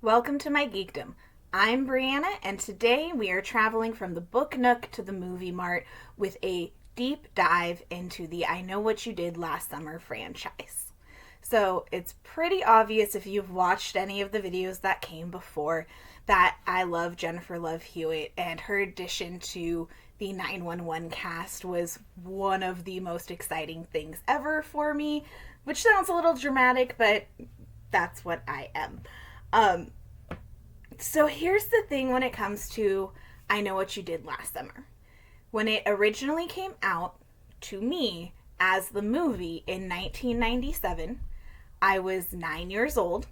Welcome to my Geekdom. I'm Brianna, and today we are traveling from the book nook to the movie mart with a deep dive into the I Know What You Did Last Summer franchise. So it's pretty obvious if you've watched any of the videos that came before that I love Jennifer Love Hewitt, and her addition to the 911 cast was one of the most exciting things ever for me, which sounds a little dramatic, but that's what I am. Um, so here's the thing when it comes to I Know What You Did Last Summer. When it originally came out to me as the movie in 1997, I was 9 years old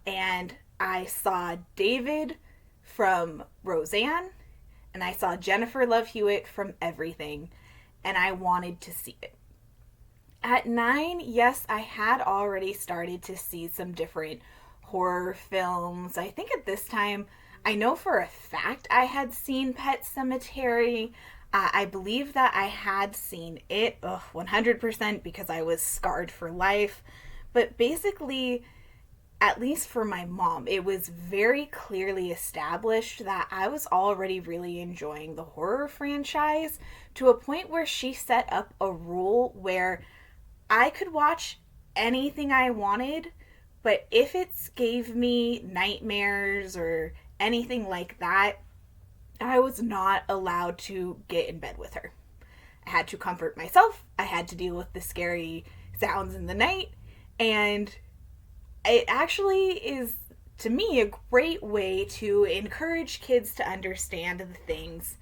and I saw David from Roseanne and I saw Jennifer Love Hewitt from Everything, and I wanted to see it. At 9, yes, I had already started to see some different horror films. I think at this time, I know for a fact I had seen Pet Cemetery. I believe that I had seen it 100% because I was scarred for life. But basically, at least for my mom, it was very clearly established that I was already really enjoying the horror franchise to a point where she set up a rule where I could watch anything I wanted, but if it gave me nightmares or anything like that, I was not allowed to get in bed with her. I had to comfort myself. I had to deal with the scary sounds in the night. And it actually is, to me, a great way to encourage kids to understand the things.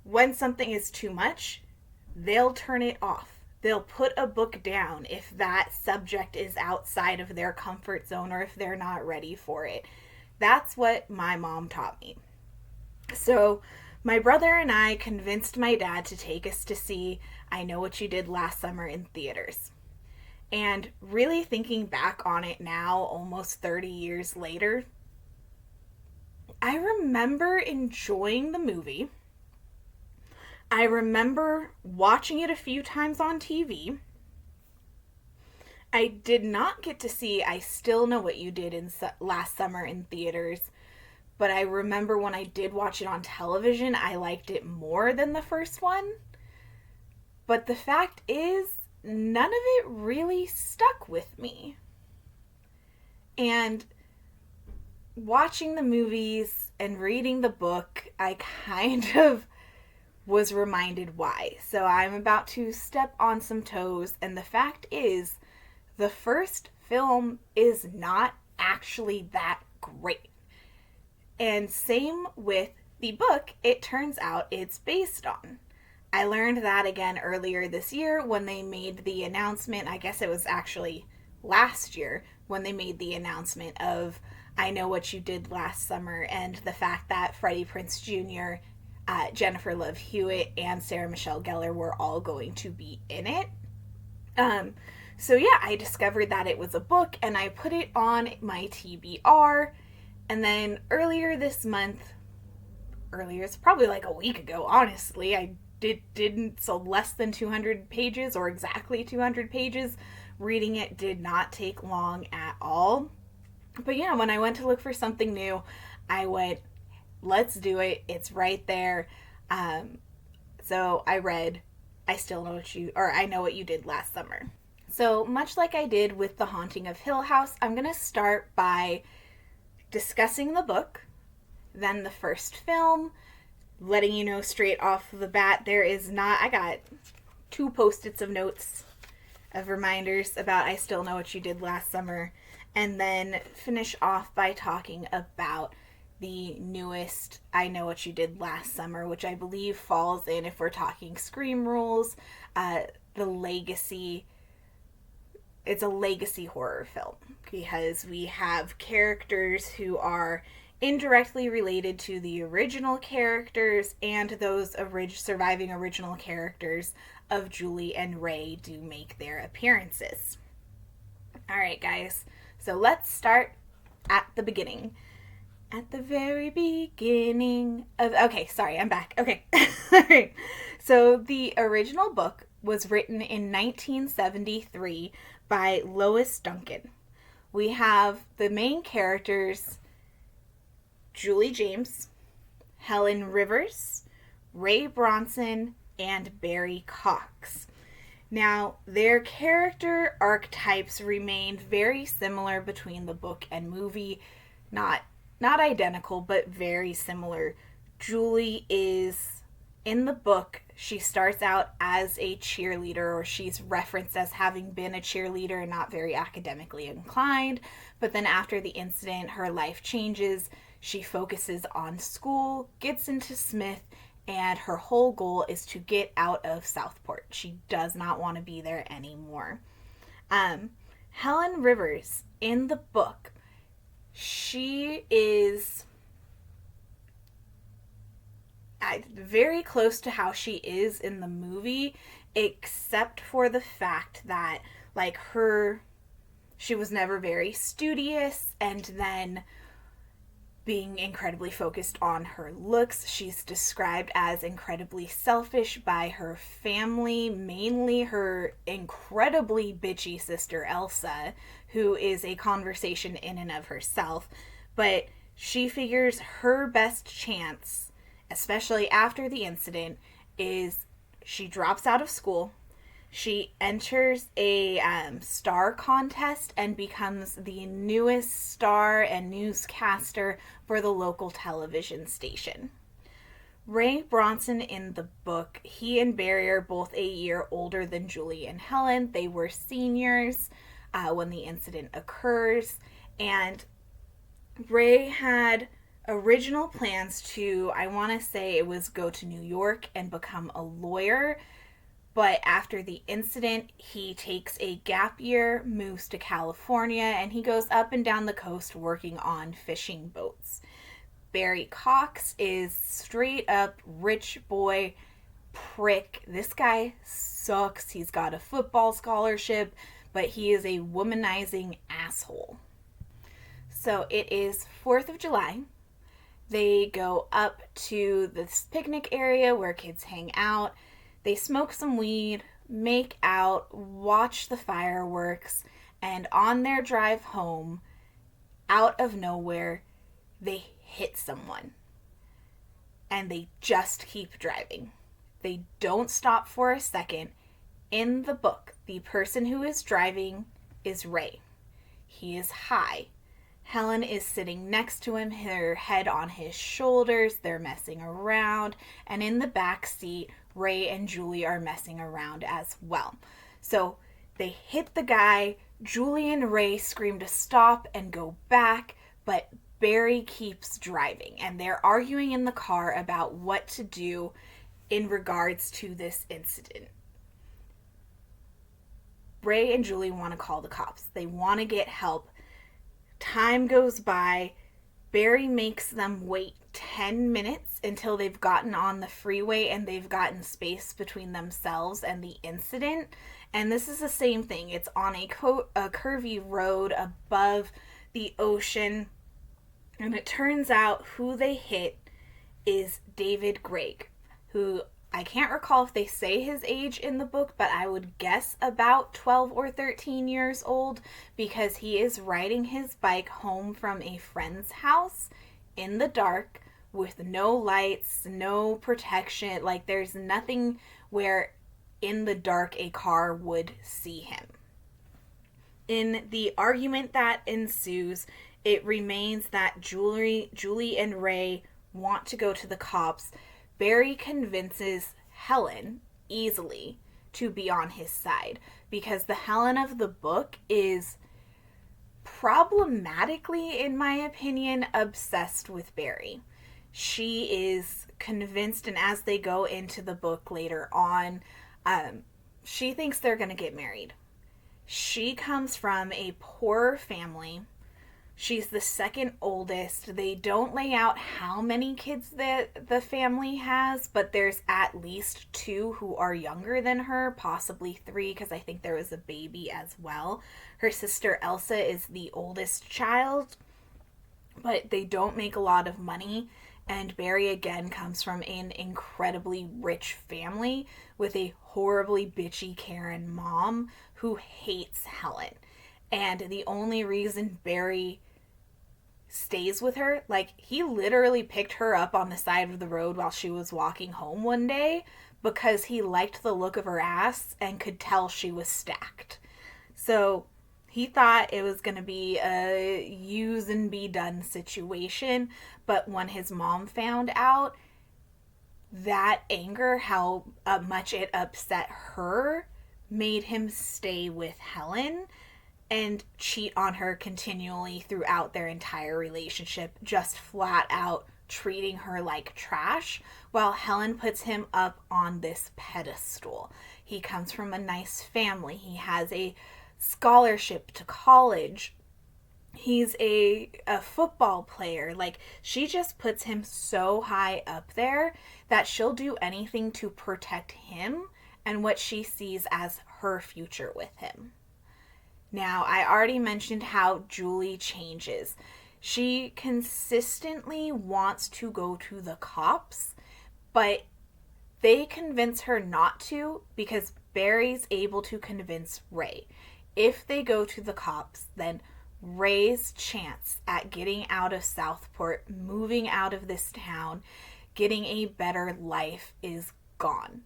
When something is too much, they'll turn it off. They'll put a book down if that subject is outside of their comfort zone or if they're not ready for it. That's what my mom taught me. So, my brother and I convinced my dad to take us to see I Know What You Did Last Summer in theaters. And really thinking back on it now, almost 30 years later, I remember enjoying the movie. I remember watching it a few times on TV. I did not get to see I Still Know What You Did last summer in theaters, but I remember when I did watch it on television, I liked it more than the first one. But the fact is, none of it really stuck with me. And watching the movies and reading the book, I kind of was reminded why. So I'm about to step on some toes, and the fact is, the first film is not actually that great. And same with the book, it turns out it's based on. I learned that again earlier this year when they made the announcement. I guess it was actually last year when they made the announcement of I Know What You Did Last Summer, and the fact that Freddie Prinze Jr., Jennifer Love Hewitt, and Sarah Michelle Gellar were all going to be in it. So yeah, I discovered that it was a book and I put it on my TBR. And then earlier this month, it's probably like a week ago, honestly, I didn't, so less than 200 pages or exactly 200 pages. Reading it did not take long at all. But yeah, when I went to look for something new, I went, let's do it. It's right there. So I read I Know What You Did Last Summer. So much like I did with The Haunting of Hill House, I'm going to start by discussing the book, then the first film, letting you know straight off the bat, I got 2 post-its of notes of reminders about I Still Know What You Did Last Summer, and then finish off by talking about the newest I Know What You Did Last Summer, which I believe falls in, if we're talking Scream rules, the legacy. It's a legacy horror film because we have characters who are indirectly related to the original characters, and those surviving original characters of Julie and Ray do make their appearances. Alright, guys, so let's start at the beginning. At the very beginning of... Okay, sorry, I'm back. Okay. Alright. So the original book was written in 1973 by Lois Duncan. We have the main characters Julie James, Helen Rivers, Ray Bronson, and Barry Cox. Now, their character archetypes remained very similar between the book and movie. Not identical, but very similar. Julie is, in the book, she starts out as a cheerleader, or she's referenced as having been a cheerleader and not very academically inclined. But then after the incident, her life changes. She focuses on school, gets into Smith, and her whole goal is to get out of Southport. She does not want to be there anymore. Helen Rivers, in the book, she is very close to how she is in the movie, except for the fact that, like, she was never very studious, and then being incredibly focused on her looks. She's described as incredibly selfish by her family, mainly her incredibly bitchy sister Elsa, who is a conversation in and of herself. But she figures her best chance, especially after the incident, is she drops out of school. She enters a star contest and becomes the newest star and newscaster for the local television station. Ray Bronson, in the book, he and Barry are both a year older than Julie and Helen. They were seniors when the incident occurs, and Ray had original plans to, I want to say it was go to New York and become a lawyer. But after the incident, he takes a gap year, moves to California, and he goes up and down the coast working on fishing boats. Barry Cox is straight up rich boy prick. This guy sucks. He's got a football scholarship, but he is a womanizing asshole. So it is 4th of July. They go up to this picnic area where kids hang out. They smoke some weed, make out, watch the fireworks, and on their drive home, out of nowhere, they hit someone. And they just keep driving. They don't stop for a second. In the book, the person who is driving is Ray. He is high. Helen is sitting next to him, her head on his shoulders. They're messing around. And in the back seat, Ray and Julie are messing around as well. So they hit the guy. Julie and Ray scream to stop and go back, but Barry keeps driving. And they're arguing in the car about what to do in regards to this incident. Ray and Julie want to call the cops. They want to get help. Time goes by. Barry makes them wait 10 minutes until they've gotten on the freeway and they've gotten space between themselves and the incident. And this is the same thing. It's on a curvy road above the ocean. And it turns out who they hit is David Gregg, who I can't recall if they say his age in the book, but I would guess about 12 or 13 years old, because he is riding his bike home from a friend's house in the dark with no lights, no protection. Like, there's nothing where in the dark a car would see him. In the argument that ensues, it remains that Julie and Ray want to go to the cops. Barry convinces Helen easily to be on his side, because the Helen of the book is problematically, in my opinion, obsessed with Barry. She is convinced, and as they go into the book later on, she thinks they're going to get married. She comes from a poor family. She's the second oldest. They don't lay out how many kids the family has, but there's at least 2 who are younger than her, possibly 3, because I think there was a baby as well. Her sister Elsa is the oldest child, but they don't make a lot of money. And Barry, again, comes from an incredibly rich family with a horribly bitchy Karen mom who hates Helen. And the only reason Barry stays with her, like, he literally picked her up on the side of the road while she was walking home one day because he liked the look of her ass and could tell she was stacked. So he thought it was going to be a use and be done situation, but when his mom found out, that anger, how much it upset her, made him stay with Helen and cheat on her continually throughout their entire relationship, just flat out treating her like trash, while Helen puts him up on this pedestal. He comes from a nice family. He has a scholarship to college. He's a football player. Like, she just puts him so high up there that she'll do anything to protect him and what she sees as her future with him. Now, I already mentioned how Julie changes. She consistently wants to go to the cops, but they convince her not to because Barry's able to convince Ray. If they go to the cops, then Ray's chance at getting out of Southport, moving out of this town, getting a better life is gone.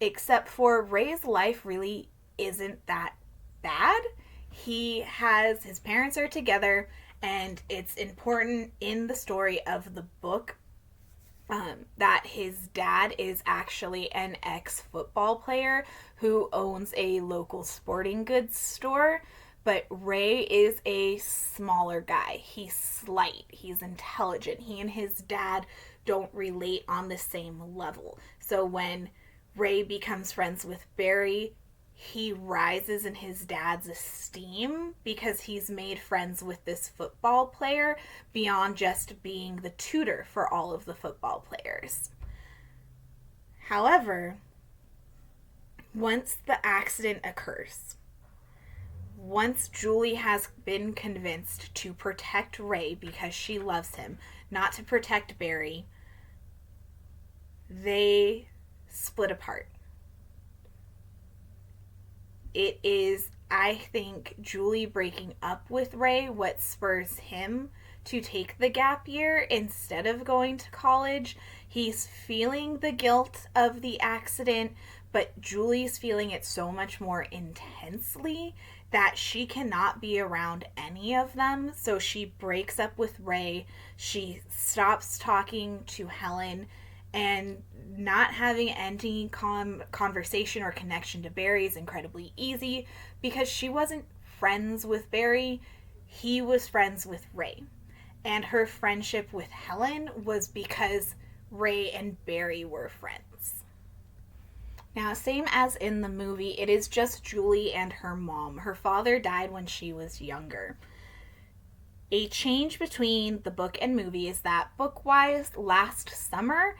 Except for Ray's life really isn't that bad. His parents are together, and it's important in the story of the book that his dad is actually an ex-football player who owns a local sporting goods store. But Ray is a smaller guy. He's slight. He's intelligent. He and his dad don't relate on the same level. So when Ray becomes friends with Barry, he rises in his dad's esteem because he's made friends with this football player beyond just being the tutor for all of the football players. However, once the accident occurs, once Julie has been convinced to protect Ray because she loves him, not to protect Barry, they split apart. It is, I think, Julie breaking up with Ray what spurs him to take the gap year instead of going to college. He's feeling the guilt of the accident, but Julie's feeling it so much more intensely that she cannot be around any of them. So she breaks up with Ray. She stops talking to Helen, and not having any conversation or connection to Barry is incredibly easy because she wasn't friends with Barry. He was friends with Ray. And her friendship with Helen was because Ray and Barry were friends. Now, same as in the movie, it is just Julie and her mom. Her father died when she was younger. A change between the book and movie is that book-wise, last summer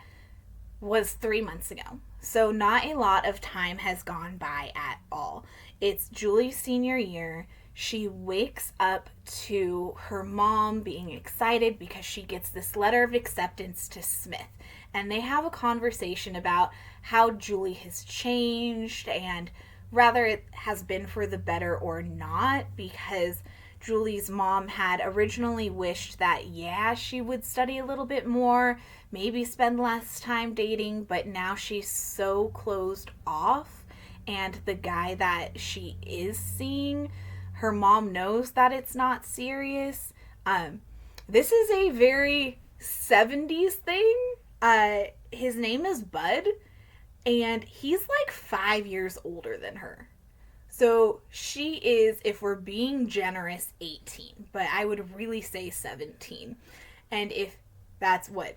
was 3 months ago. So not a lot of time has gone by at all. It's Julie's senior year. She wakes up to her mom being excited because she gets this letter of acceptance to Smith. And they have a conversation about how Julie has changed and whether it has been for the better or not, because Julie's mom had originally wished that, yeah, she would study a little bit more, maybe spend less time dating, but now she's so closed off, and the guy that she is seeing, her mom knows that it's not serious. This is a very 70s thing. His name is Bud, and he's like 5 years older than her. So she is, if we're being generous, 18, but I would really say 17. And if that's what,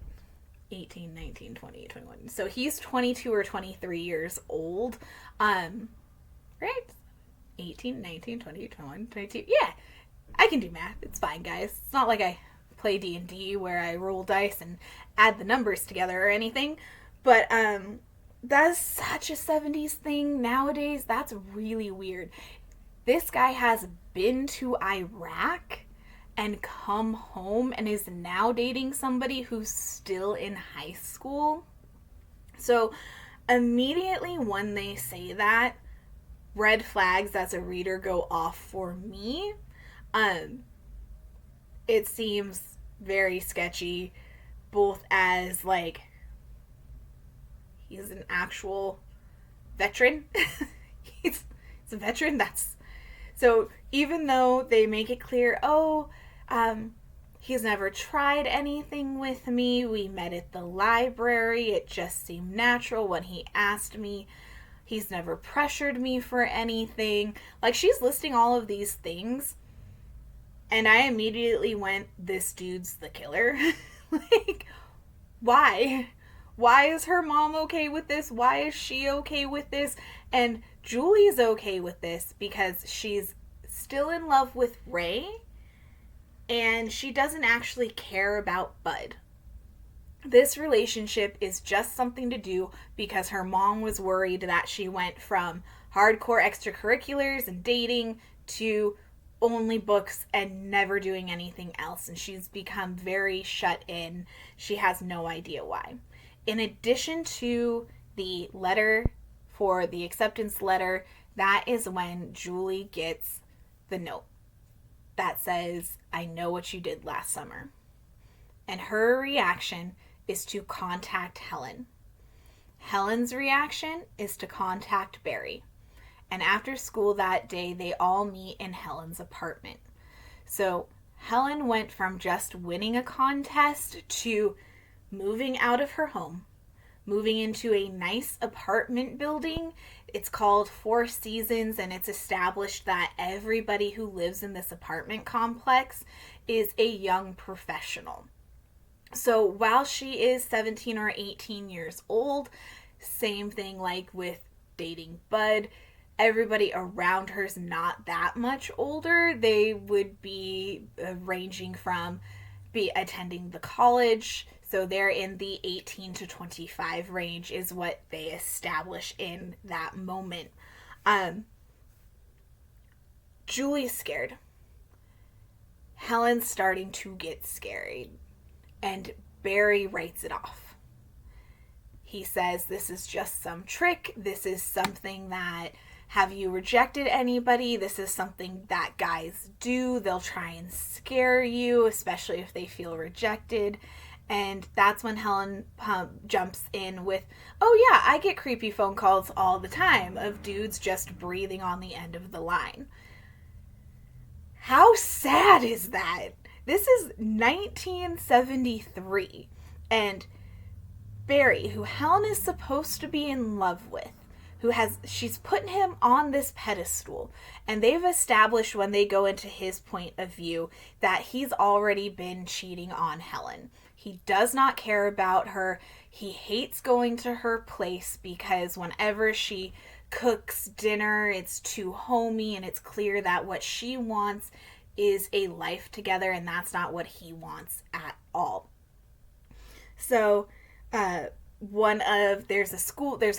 18, 19, 20, 21. So he's 22 or 23 years old. Right? 18, 19, 20, 21, 22. Yeah, I can do math. It's fine, guys. It's not like I play D&D where I roll dice and add the numbers together or anything. But, that's such a 70s thing nowadays. That's really weird. This guy has been to Iraq and come home and is now dating somebody who's still in high school. So immediately when they say that, red flags as a reader go off for me. It seems very sketchy, both as like he's an actual veteran. he's a veteran. That's so. Even though they make it clear, he's never tried anything with me. We met at the library. It just seemed natural when he asked me. He's never pressured me for anything. Like, she's listing all of these things, and I immediately went, this dude's the killer. Like, why? Why is her mom okay with this? Why is she okay with this? And Julie's okay with this because she's still in love with Ray, and she doesn't actually care about Bud. This relationship is just something to do because her mom was worried that she went from hardcore extracurriculars and dating to only books and never doing anything else. And she's become very shut in. She has no idea why. In addition to the letter for the acceptance letter, that is when Julie gets the note that says, I know what you did last summer. And her reaction is to contact Helen. Helen's reaction is to contact Barry. And after school that day, they all meet in Helen's apartment. So Helen went from just winning a contest to moving out of her home, moving into a nice apartment building. It's called Four Seasons, and it's established that everybody who lives in this apartment complex is a young professional. So while she is 17 or 18 years old, same thing like with dating Bud, everybody around her is not that much older. They would be ranging from attending the college, so they're in the 18 to 25 range is what they establish in that moment. Julie's scared. Helen's starting to get scared. And Barry writes it off. He says, this is just some trick. This is something that, have you rejected anybody? This is something that guys do. They'll try and scare you, especially if they feel rejected. And that's when Helen jumps in with, oh yeah, I get creepy phone calls all the time of dudes just breathing on the end of the line. How sad is that? This is 1973, and Barry, who Helen is supposed to be in love with, she's putting him on this pedestal, and they've established when they go into his point of view that he's already been cheating on Helen. He does not care about her. He hates going to her place because whenever she cooks dinner, it's too homey, and it's clear that what she wants is a life together, and that's not what he wants at all. So there's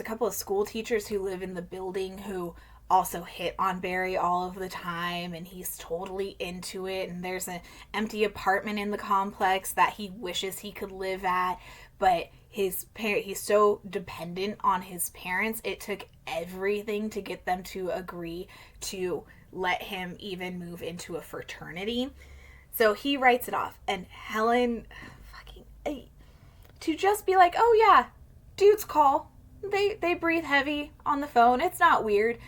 a couple of school teachers who live in the building who also hit on Barry all of the time, and he's totally into it, and there's an empty apartment in the complex that he wishes he could live at, but he's so dependent on his parents. It took everything to get them to agree to let him even move into a fraternity. So he writes it off, and Helen to just be like, oh yeah, dudes call, they breathe heavy on the phone, it's not weird.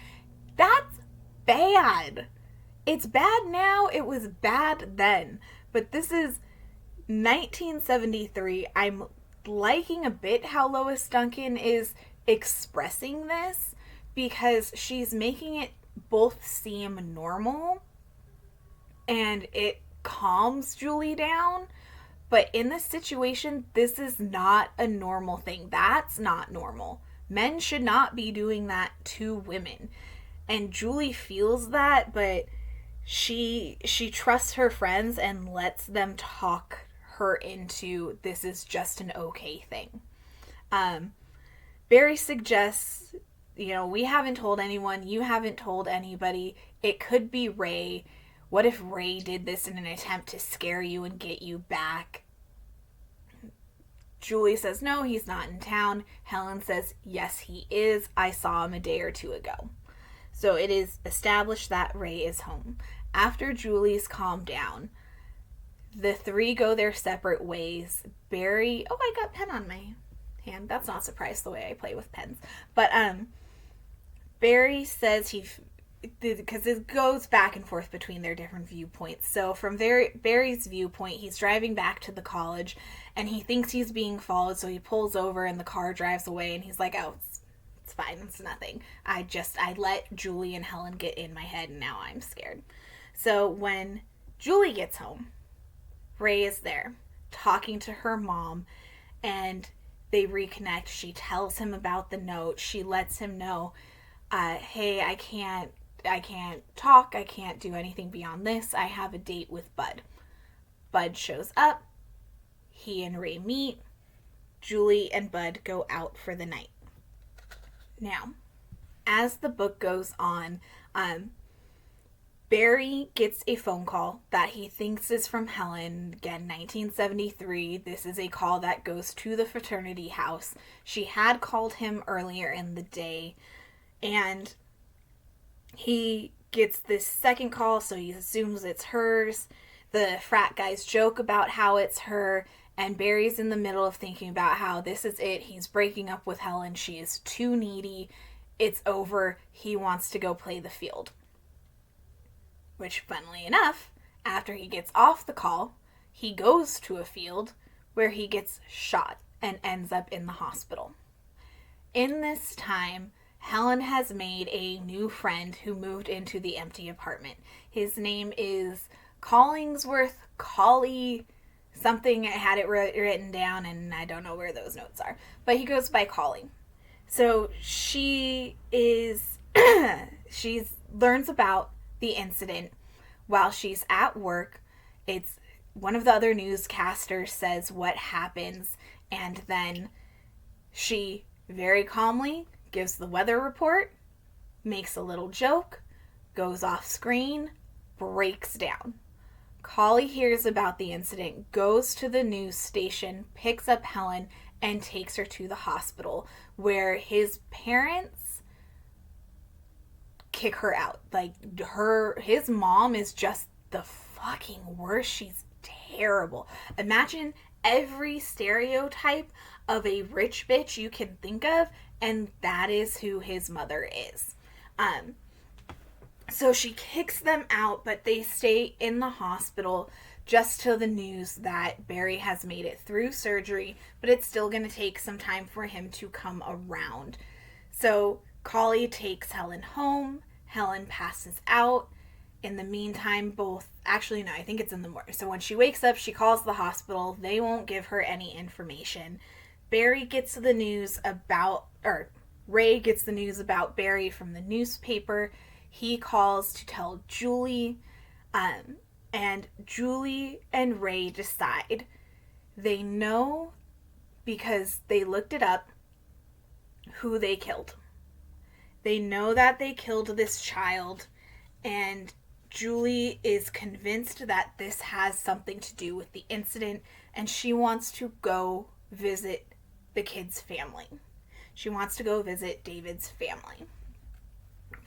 That's bad. It's bad now, it was bad then, but this is 1973. I'm liking a bit how Lois Duncan is expressing this, because she's making it both seem normal and it calms Julie down, but in this situation, this is not a normal thing. That's not normal. Men should not be doing that to women, and Julie feels that, but she trusts her friends and lets them talk her into this is just an okay thing. Barry suggests, we haven't told anyone, you haven't told anybody, it could be Ray. What if Ray did this in an attempt to scare you and get you back? Julie says, no, he's not in town. Helen says, yes, he is. I saw him a day or two ago. So it is established that Ray is home. After Julie's calmed down, the three go their separate ways. Barry, oh, I got pen on my hand. That's not a surprise the way I play with pens. But Barry says because it goes back and forth between their different viewpoints. So from Barry's viewpoint, he's driving back to the college and he thinks he's being followed, so he pulls over and the car drives away and he's like, oh, it's fine, it's nothing. I let Julie and Helen get in my head and now I'm scared. So when Julie gets home, Ray is there talking to her mom and they reconnect. She tells him about the note. She lets him know, hey, I can't talk. I can't do anything beyond this. I have a date with Bud. Bud shows up. He and Ray meet. Julie and Bud go out for the night. Now, as the book goes on, Barry gets a phone call that he thinks is from Helen. Again, 1973. This is a call that goes to the fraternity house. She had called him earlier in the day, and he gets this second call, so he assumes it's hers. The frat guys joke about how it's her, and Barry's in the middle of thinking about how this is it. He's breaking up with Helen. She is too needy. It's over. He wants to go play the field. Which, funnily enough, after he gets off the call, he goes to a field where he gets shot and ends up in the hospital. In this time, Helen has made a new friend who moved into the empty apartment. His name is Collingsworth Collie something. I had it written down and I don't know where those notes are. But he goes by Collie. So she learns about the incident while she's at work. It's one of the other newscasters says what happens, and then she very calmly gives the weather report, makes a little joke, goes off screen, breaks down. Collie hears about the incident, goes to the news station, picks up Helen, and takes her to the hospital, where his parents kick her out. Like, his mom is just the fucking worst. She's terrible. Imagine every stereotype of a rich bitch you can think of, and that is who his mother is. So she kicks them out, but they stay in the hospital just till the news that Barry has made it through surgery, but it's still going to take some time for him to come around. So Collie takes Helen home. Helen passes out. In the meantime, I think it's in the morning. So when she wakes up, she calls the hospital. They won't give her any information. Ray gets the news about Barry from the newspaper. He calls to tell Julie, and Julie and Ray decide. They know, because they looked it up, who they killed. They know that they killed this child, and Julie is convinced that this has something to do with the incident, and she wants to go visit the kid's family. She wants to go visit David's family.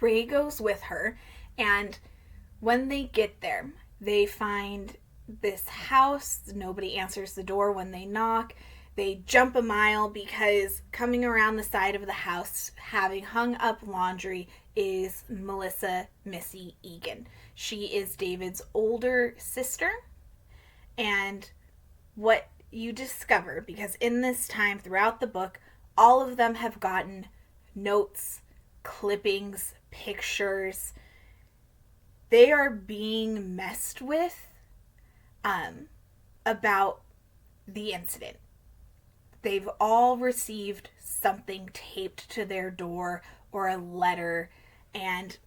Ray goes with her, and when they get there, they find this house. Nobody answers the door when they knock. They jump a mile because coming around the side of the house, having hung up laundry, is Melissa Missy Egan. She is David's older sister. And what you discover, because in this time throughout the book, all of them have gotten notes, clippings, pictures. They are being messed with about the incident. They've all received something taped to their door or a letter, and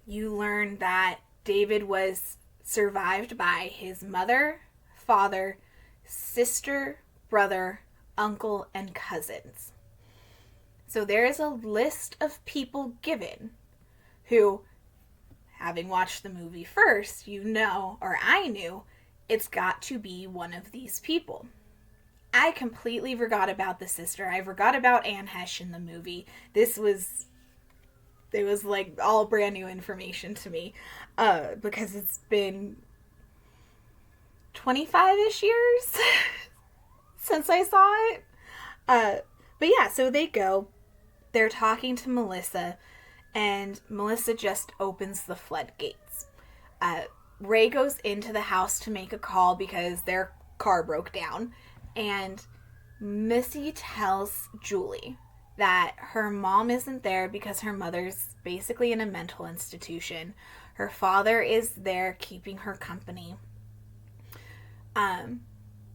you learn that David was survived by his mother, father, sister, brother, uncle, and cousins. So there is a list of people given who, having watched the movie first, I knew, it's got to be one of these people. I completely forgot about the sister. I forgot about Anne Hesh in the movie. This was It was like all brand new information to me, because it's been 25-ish years since I saw it. But yeah, so they go. They're talking to Melissa, and Melissa just opens the floodgates. Ray goes into the house to make a call because their car broke down, and Missy tells Julie that her mom isn't there because her mother's basically in a mental institution. Her father is there keeping her company.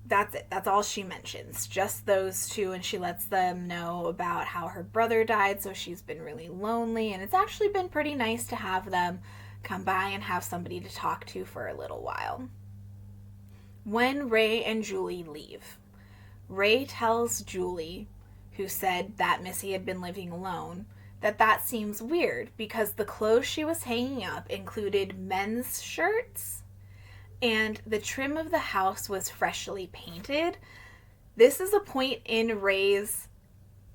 That's it. That's all she mentions. Just those two, and she lets them know about how her brother died, so she's been really lonely, and it's actually been pretty nice to have them come by and have somebody to talk to for a little while. When Ray and Julie leave, Ray tells Julie, who said that Missy had been living alone, that seems weird because the clothes she was hanging up included men's shirts and the trim of the house was freshly painted. This is a point in Ray's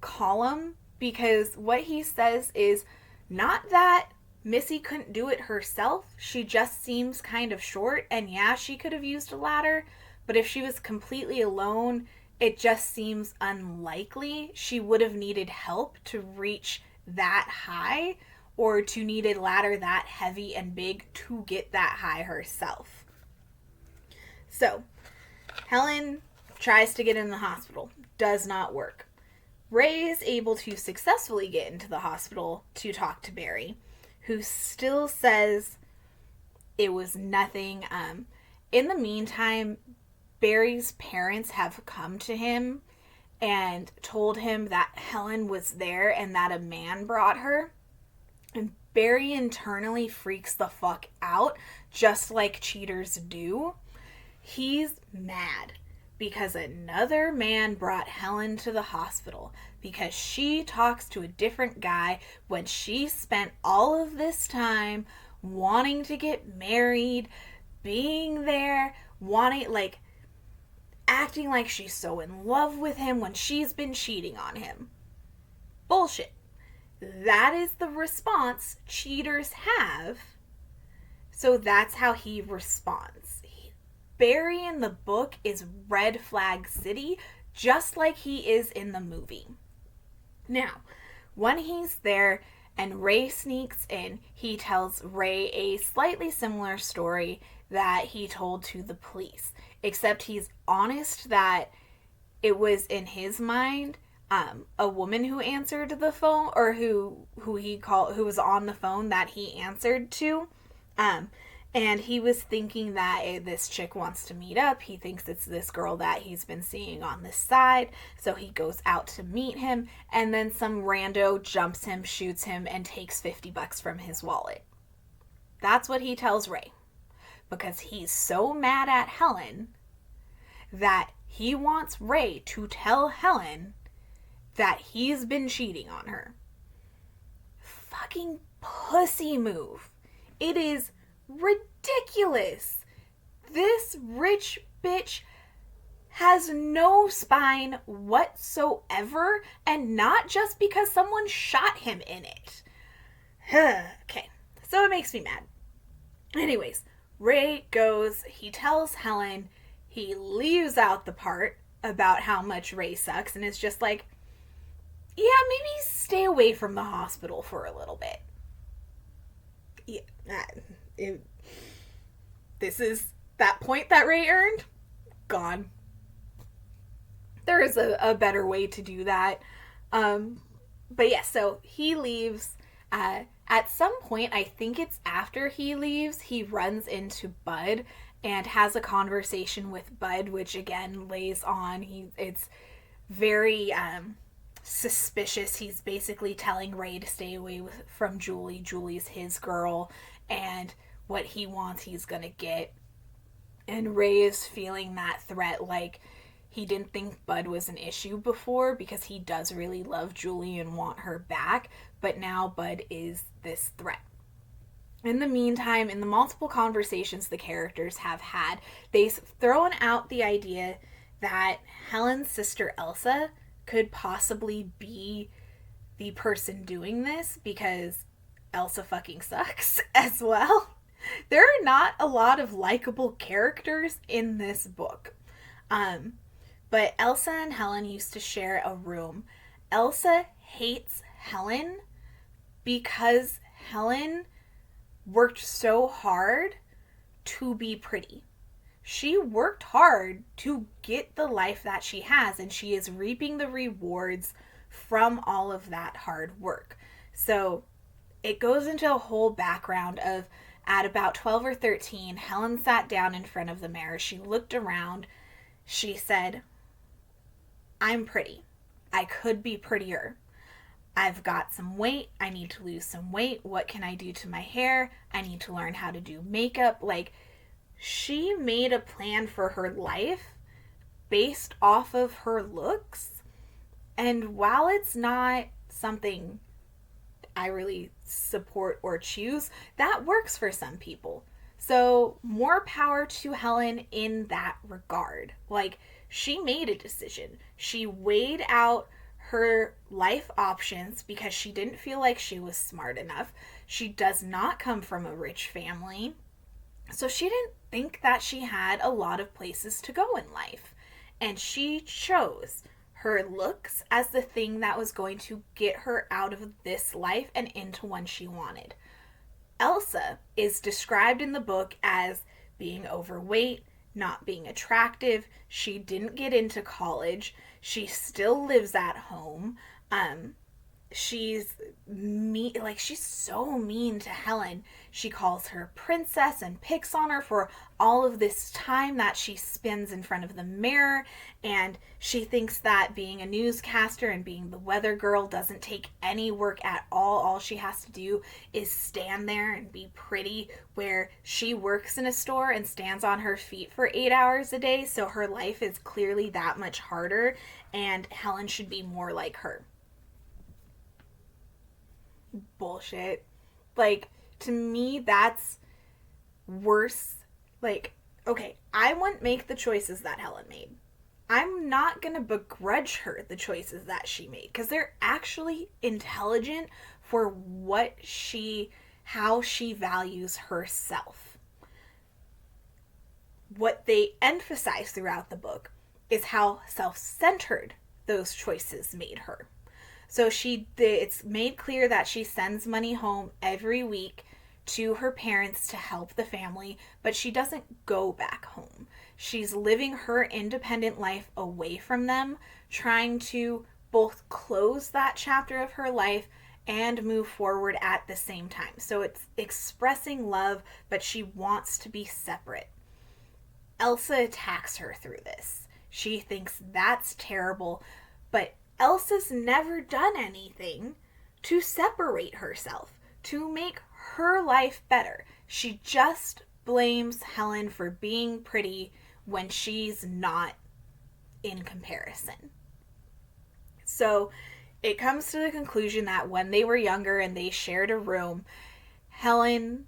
column because what he says is not that Missy couldn't do it herself, she just seems kind of short, and yeah, she could have used a ladder, but if she was completely alone, it just seems unlikely she would have needed help to reach that high or to need a ladder that heavy and big to get that high herself. So, Helen tries to get in the hospital. Does not work. Ray is able to successfully get into the hospital to talk to Barry, who still says it was nothing. In the meantime, Barry's parents have come to him and told him that Helen was there and that a man brought her. And Barry internally freaks the fuck out, just like cheaters do. He's mad because another man brought Helen to the hospital because she talks to a different guy when she spent all of this time wanting to get married, being there, acting like she's so in love with him when she's been cheating on him. Bullshit. That is the response cheaters have. So that's how he responds. Barry in the book is Red Flag City, just like he is in the movie. Now, when he's there and Ray sneaks in, he tells Ray a slightly similar story that he told to the police, except he's honest that it was in his mind a woman who answered the phone, or who was on the phone that he answered to. And he was thinking that this chick wants to meet up. He thinks it's this girl that he's been seeing on the side. So he goes out to meet him. And then some rando jumps him, shoots him, and takes $50 from his wallet. That's what he tells Ray. Because he's so mad at Helen that he wants Ray to tell Helen that he's been cheating on her. Fucking pussy move. It is ridiculous. This rich bitch has no spine whatsoever, and not just because someone shot him in it. Okay, so it makes me mad. Anyways, Ray goes, he tells Helen, he leaves out the part about how much Ray sucks, and it's just like, yeah, maybe stay away from the hospital for a little bit. Yeah, this is that point that Ray earned. Gone. There is a better way to do that. But yeah, so he leaves. At some point, I think it's after he leaves, he runs into Bud and has a conversation with Bud, which again lays on. It's very suspicious. He's basically telling Ray to stay away from Julie. Julie's his girl, and what he wants he's gonna get. And Ray is feeling that threat, like he didn't think Bud was an issue before because he does really love Julie and want her back, but now Bud is this threat. In the meantime, in the multiple conversations the characters have had, they've thrown out the idea that Helen's sister Elsa could possibly be the person doing this, because Elsa fucking sucks as well. There are not a lot of likable characters in this book. Um, but Elsa and Helen used to share a room. Elsa hates Helen because Helen worked so hard to be pretty. She worked hard to get the life that she has, and she is reaping the rewards from all of that hard work. So it goes into a whole background of at about 12 or 13, Helen sat down in front of the mirror. She looked around. She said, I'm pretty. I could be prettier. I've got some weight. I need to lose some weight. What can I do to my hair? I need to learn how to do makeup. Like, she made a plan for her life based off of her looks. And while it's not something I really support or choose, that works for some people. So more power to Helen in that regard. Like, she made a decision. She weighed out her life options because she didn't feel like she was smart enough. She does not come from a rich family. So she didn't think that she had a lot of places to go in life. And she chose her looks as the thing that was going to get her out of this life and into one she wanted. Elsa is described in the book as being overweight, not being attractive. She didn't get into college. She still lives at home. She's mean, like, she's so mean to Helen. She calls her princess and picks on her for all of this time that she spends in front of the mirror, and she thinks that being a newscaster and being the weather girl doesn't take any work at all she has to do is stand there and be pretty, where she works in a store and stands on her feet for 8 hours a day, so her life is clearly that much harder, and Helen should be more like her. Bullshit. Like, to me, that's worse. Like, okay, I wouldn't make the choices that Helen made. I'm not gonna begrudge her the choices that she made, because they're actually intelligent for how she values herself. What they emphasize throughout the book is how self-centered those choices made her. So it's made clear that she sends money home every week to her parents to help the family, but she doesn't go back home. She's living her independent life away from them, trying to both close that chapter of her life and move forward at the same time. So it's expressing love, but she wants to be separate. Elsa attacks her through this. She thinks that's terrible, but Elsa's never done anything to separate herself, to make her life better. She just blames Helen for being pretty when she's not in comparison. So it comes to the conclusion that when they were younger and they shared a room, Helen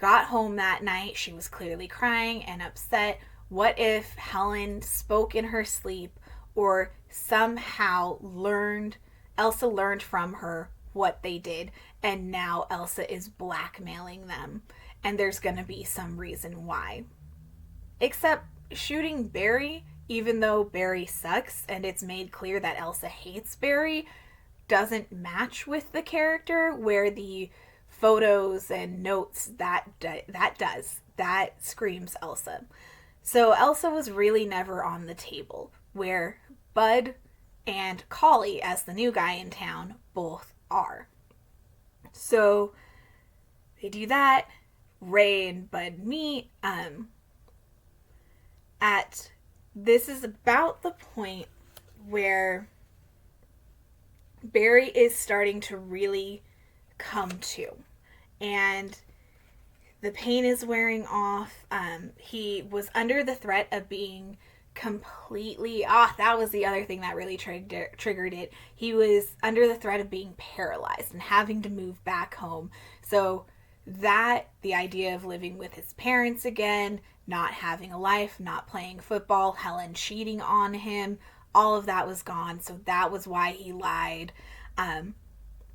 got home that night. She was clearly crying and upset. What if Helen spoke in her sleep, or somehow Elsa learned from her what they did, and now Elsa is blackmailing them, and there's gonna be some reason why. Except shooting Barry, even though Barry sucks, and it's made clear that Elsa hates Barry, doesn't match with the character, where the photos and notes that screams Elsa. So Elsa was really never on the table, where Bud and Collie, as the new guy in town, both are. So they do that. Ray and Bud meet. This is about the point where Barry is starting to really come to, and the pain is wearing off. He was under the threat of being completely that was the other thing that really triggered it. He was under the threat of being paralyzed and having to move back home. So that, the idea of living with his parents again, not having a life, not playing football, Helen cheating on him, all of that was gone. So that was why he lied.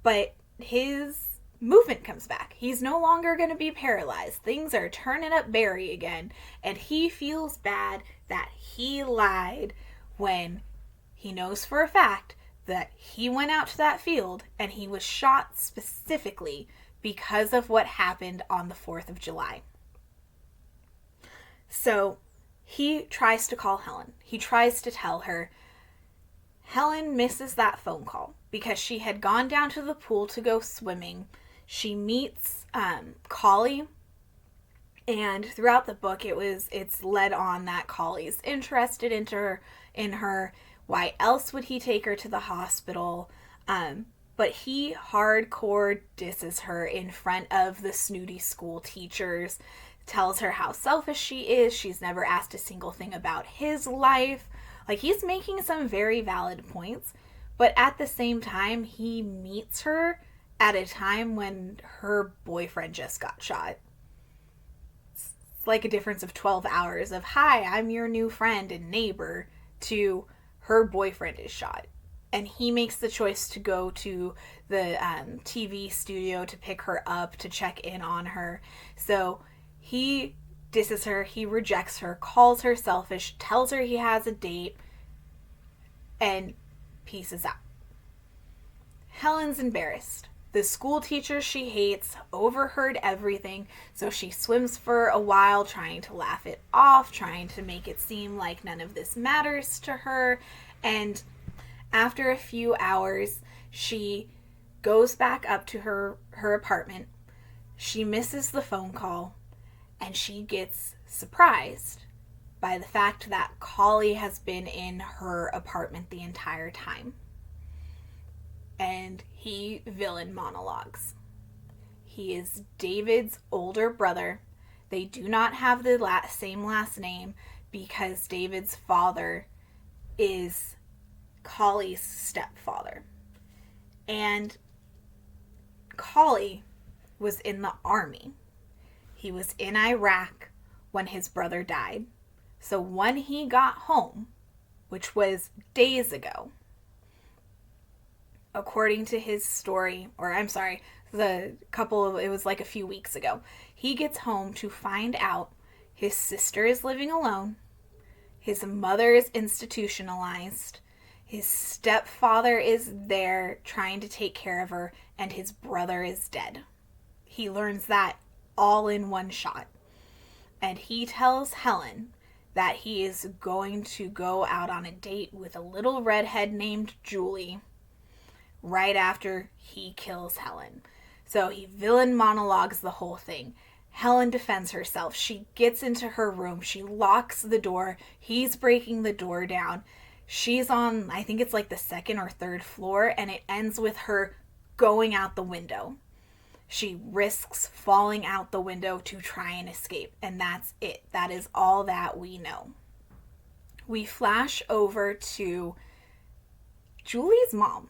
But his movement comes back. He's no longer going to be paralyzed. Things are turning up Barry again. And he feels bad that he lied when he knows for a fact that he went out to that field and he was shot specifically because of what happened on the 4th of July. So he tries to call Helen. He tries to tell her. Helen misses that phone call because she had gone down to the pool to go swimming. She meets Collie, and throughout the book it's led on that Collie's interested in her. Why else would he take her to the hospital? But he hardcore disses her in front of the snooty school teachers, tells her how selfish she is. She's never asked a single thing about his life. Like, he's making some very valid points, but at the same time, he meets her at a time when her boyfriend just got shot. It's like a difference of 12 hours of, hi, I'm your new friend and neighbor, to her boyfriend is shot. And he makes the choice to go to the TV studio to pick her up, to check in on her. So he disses her, he rejects her, calls her selfish, tells her he has a date, and pieces out. Helen's embarrassed. The school teacher she hates overheard everything, so she swims for a while trying to laugh it off, trying to make it seem like none of this matters to her, and after a few hours, she goes back up to her apartment. She misses the phone call, and she gets surprised by the fact that Collie has been in her apartment the entire time. And he villain monologues. He is David's older brother. They do not have the same last name because David's father is Collie's stepfather. And Collie was in the army. He was in Iraq when his brother died. So when he got home, which was days ago, according to his story, it was like a few weeks ago, he gets home to find out his sister is living alone, his mother is institutionalized, his stepfather is there trying to take care of her, and his brother is dead. He learns that all in one shot. And he tells Helen that he is going to go out on a date with a little redhead named Julie right after he kills Helen. So he villain monologues the whole thing. Helen defends herself. She gets into her room. She locks the door. He's breaking the door down. She's on, I think it's like the 2nd or 3rd floor, and it ends with her going out the window. She risks falling out the window to try and escape, and that's it. That is all that we know. We flash over to Julie's mom.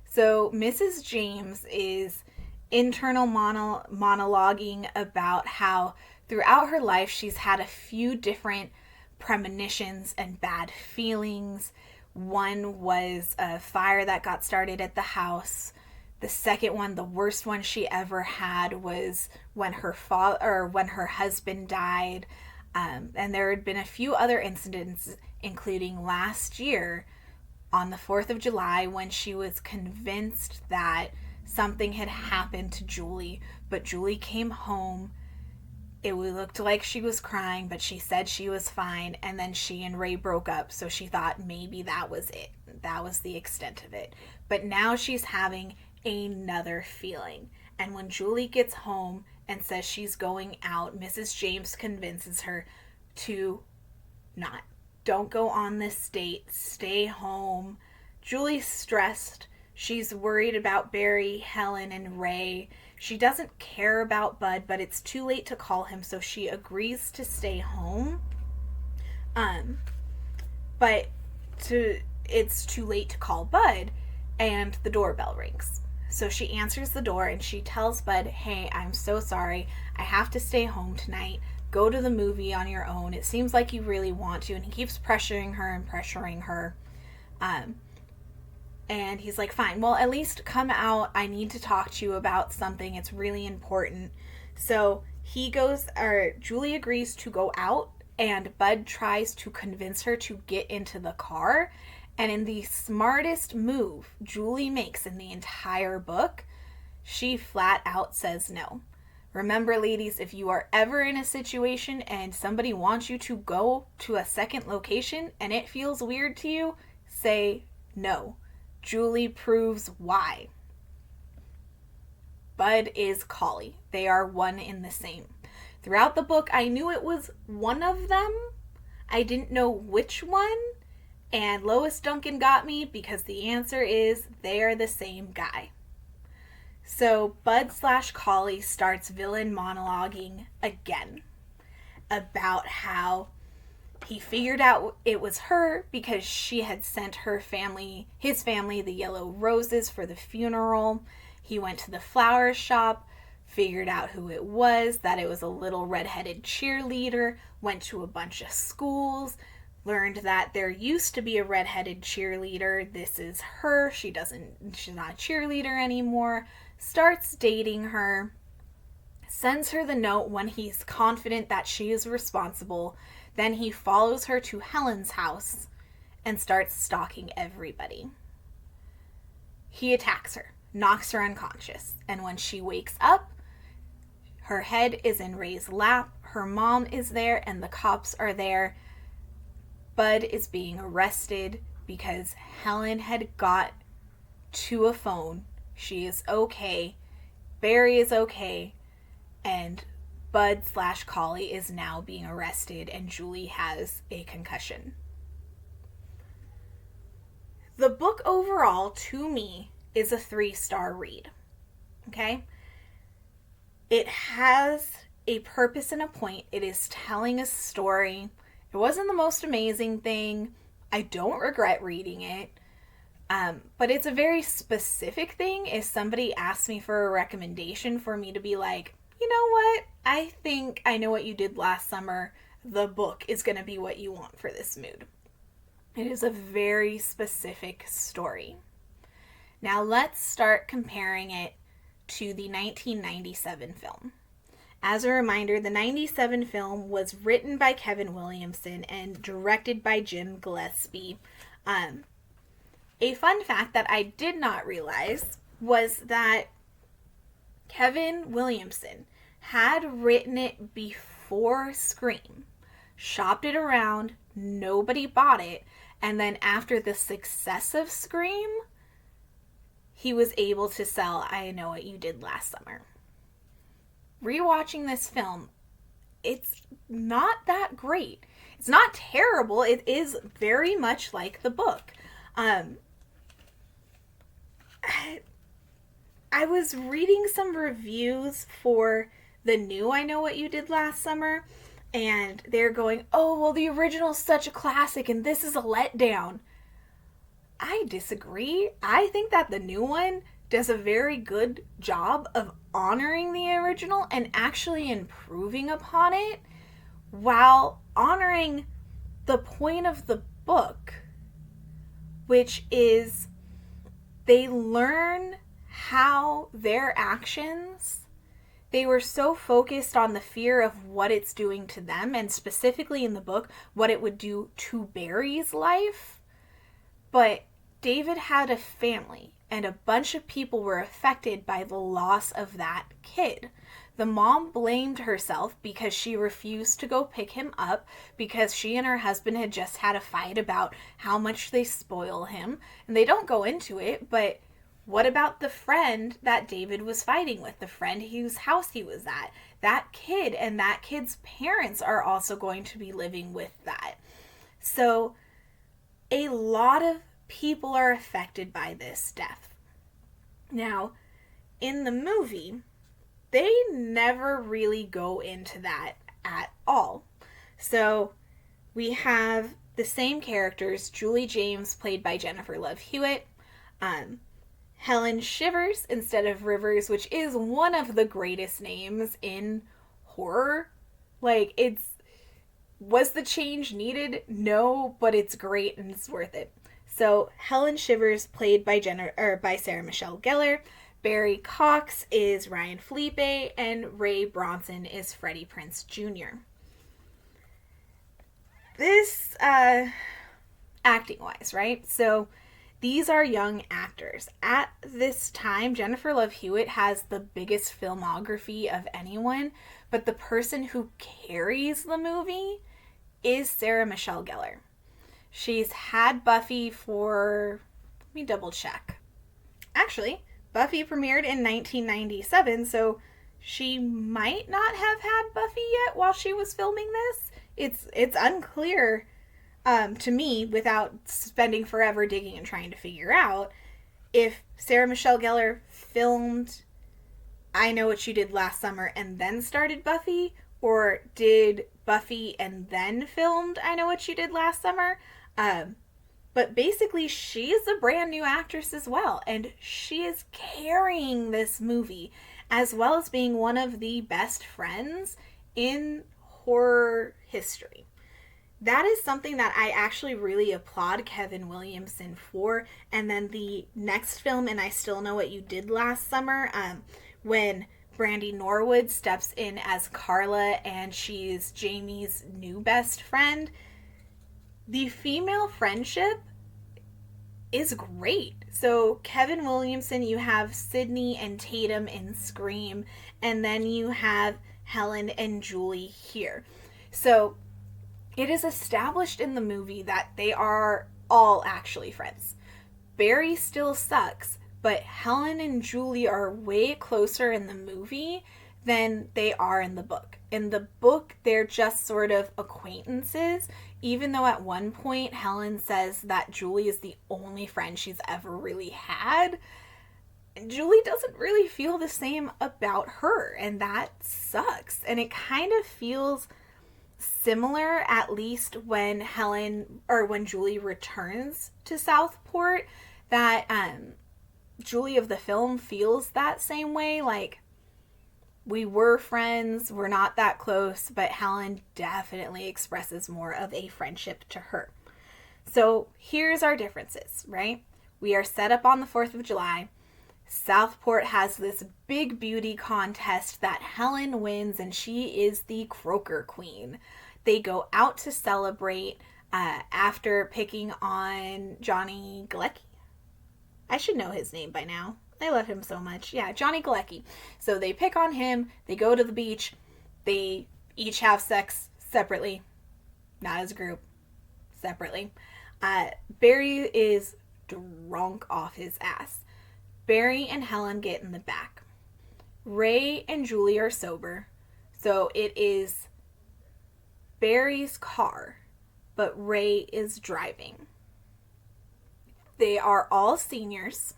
So Mrs. James is internal monologuing about how throughout her life she's had a few different premonitions and bad feelings. One was a fire that got started at the house. The second one, the worst one she ever had, was when her husband died. And there had been a few other incidents, including last year on the 4th of July when she was convinced that something had happened to Julie, but Julie came home. It looked like she was crying, but she said she was fine, and then she and Ray broke up, so she thought maybe that was it. That was the extent of it. But now she's having another feeling, and when Julie gets home and says she's going out, Mrs. James convinces her to not. Don't go on this date. Stay home. Julie's stressed. She's worried about Barry, Helen, and Ray. She doesn't care about Bud, but it's too late to call him, so she agrees to stay home. But it's too late to call Bud, and the doorbell rings. So she answers the door, and she tells Bud, hey, I'm so sorry. I have to stay home tonight. Go to the movie on your own. It seems like you really want to. And he keeps pressuring her. And he's like, fine, well, at least come out. I need to talk to you about something. It's really important. So Julie agrees to go out, and Bud tries to convince her to get into the car. And in the smartest move Julie makes in the entire book, she flat out says no. Remember, ladies, if you are ever in a situation and somebody wants you to go to a second location and it feels weird to you, say no. Julie proves why. Bud is Collie. They are one in the same. Throughout the book, I knew it was one of them. I didn't know which one. And Lois Duncan got me because the answer is they are the same guy. So Bud/Collie starts villain monologuing again about how he figured out it was her because she had sent his family, the yellow roses for the funeral. He went to the flower shop, figured out who it was, that it was a little redheaded cheerleader, went to a bunch of schools, learned that there used to be a redheaded cheerleader. This is her. She's not a cheerleader anymore. Starts dating her, sends her the note when he's confident that she is responsible. Then he follows her to Helen's house and starts stalking everybody. He attacks her, knocks her unconscious, and when she wakes up, her head is in Ray's lap, her mom is there, and the cops are there. Bud is being arrested because Helen had got to a phone. She is okay. Barry is okay. And Bud/Collie is now being arrested, and Julie has a concussion. The book overall, to me, is a 3-star read. Okay? It has a purpose and a point. It is telling a story. It wasn't the most amazing thing. I don't regret reading it. But it's a very specific thing. If somebody asks me for a recommendation for me to be like, you know what? I think I Know What You Did Last Summer, the book is going to be what you want for this mood. It is a very specific story. Now let's start comparing it to the 1997 film. As a reminder, the 97 film was written by Kevin Williamson and directed by Jim Gillespie. A fun fact that I did not realize was that Kevin Williamson had written it before Scream, shopped it around, nobody bought it, and then after the success of Scream, he was able to sell I Know What You Did Last Summer. Rewatching this film, it's not that great. It's not terrible. It is very much like the book. I was reading some reviews for the new I Know What You Did Last Summer, and they're going, oh, well, the original's such a classic, and this is a letdown. I disagree. I think that the new one does a very good job of honoring the original and actually improving upon it while honoring the point of the book, which is they learn how their actions, they were so focused on the fear of what it's doing to them, and specifically in the book, what it would do to Barry's life. But David had a family, and a bunch of people were affected by the loss of that kid. The mom blamed herself because she refused to go pick him up because she and her husband had just had a fight about how much they spoil him. And they don't go into it, but what about the friend that David was fighting with? The friend whose house he was at? That kid and that kid's parents are also going to be living with that. So a lot of people are affected by this death. Now, in the movie, they never really go into that at all. So we have the same characters, Julie James, played by Jennifer Love Hewitt, Helen Shivers instead of Rivers, which is one of the greatest names in horror. Like, was the change needed? No, but it's great and it's worth it. So Helen Shivers, played by Sarah Michelle Gellar. Barry Cox is Ryan Felipe, and Ray Bronson is Freddie Prinze Jr. This, acting-wise, right? So these are young actors. At this time, Jennifer Love Hewitt has the biggest filmography of anyone, but the person who carries the movie is Sarah Michelle Gellar. She's had Buffy for, let me double check. Actually, Buffy premiered in 1997, so she might not have had Buffy yet while she was filming this. It's unclear to me, without spending forever digging and trying to figure out, if Sarah Michelle Gellar filmed I Know What You Did Last Summer and then started Buffy, or did Buffy and then filmed I Know What You Did Last Summer. But basically, she's a brand new actress as well, and she is carrying this movie, as well as being one of the best friends in horror history. That is something that I actually really applaud Kevin Williamson for. And then the next film, And I Still Know What You Did Last Summer, when Brandy Norwood steps in as Carla and she's Jamie's new best friend, the female friendship is great. So Kevin Williamson, you have Sydney and Tatum in Scream, and then you have Helen and Julie here. So it is established in the movie that they are all actually friends. Barry still sucks, but Helen and Julie are way closer in the movie than they are in the book. In the book, they're just sort of acquaintances, even though at one point Helen says that Julie is the only friend she's ever really had. Julie doesn't really feel the same about her, and that sucks. And it kind of feels similar, at least when Julie returns to Southport, that Julie of the film feels that same way. Like, we were friends, we're not that close, but Helen definitely expresses more of a friendship to her. So here's our differences, right? We are set up on the 4th of July. Southport has this big beauty contest that Helen wins, and she is the Croaker Queen. They go out to celebrate after picking on Johnny Galecki. I should know his name by now. I love him so much. Yeah, Johnny Galecki. So they pick on him. They go to the beach. They each have sex separately. Not as a group. Separately. Barry is drunk off his ass. Barry and Helen get in the back. Ray and Julie are sober. So it is Barry's car, but Ray is driving. They are all seniors.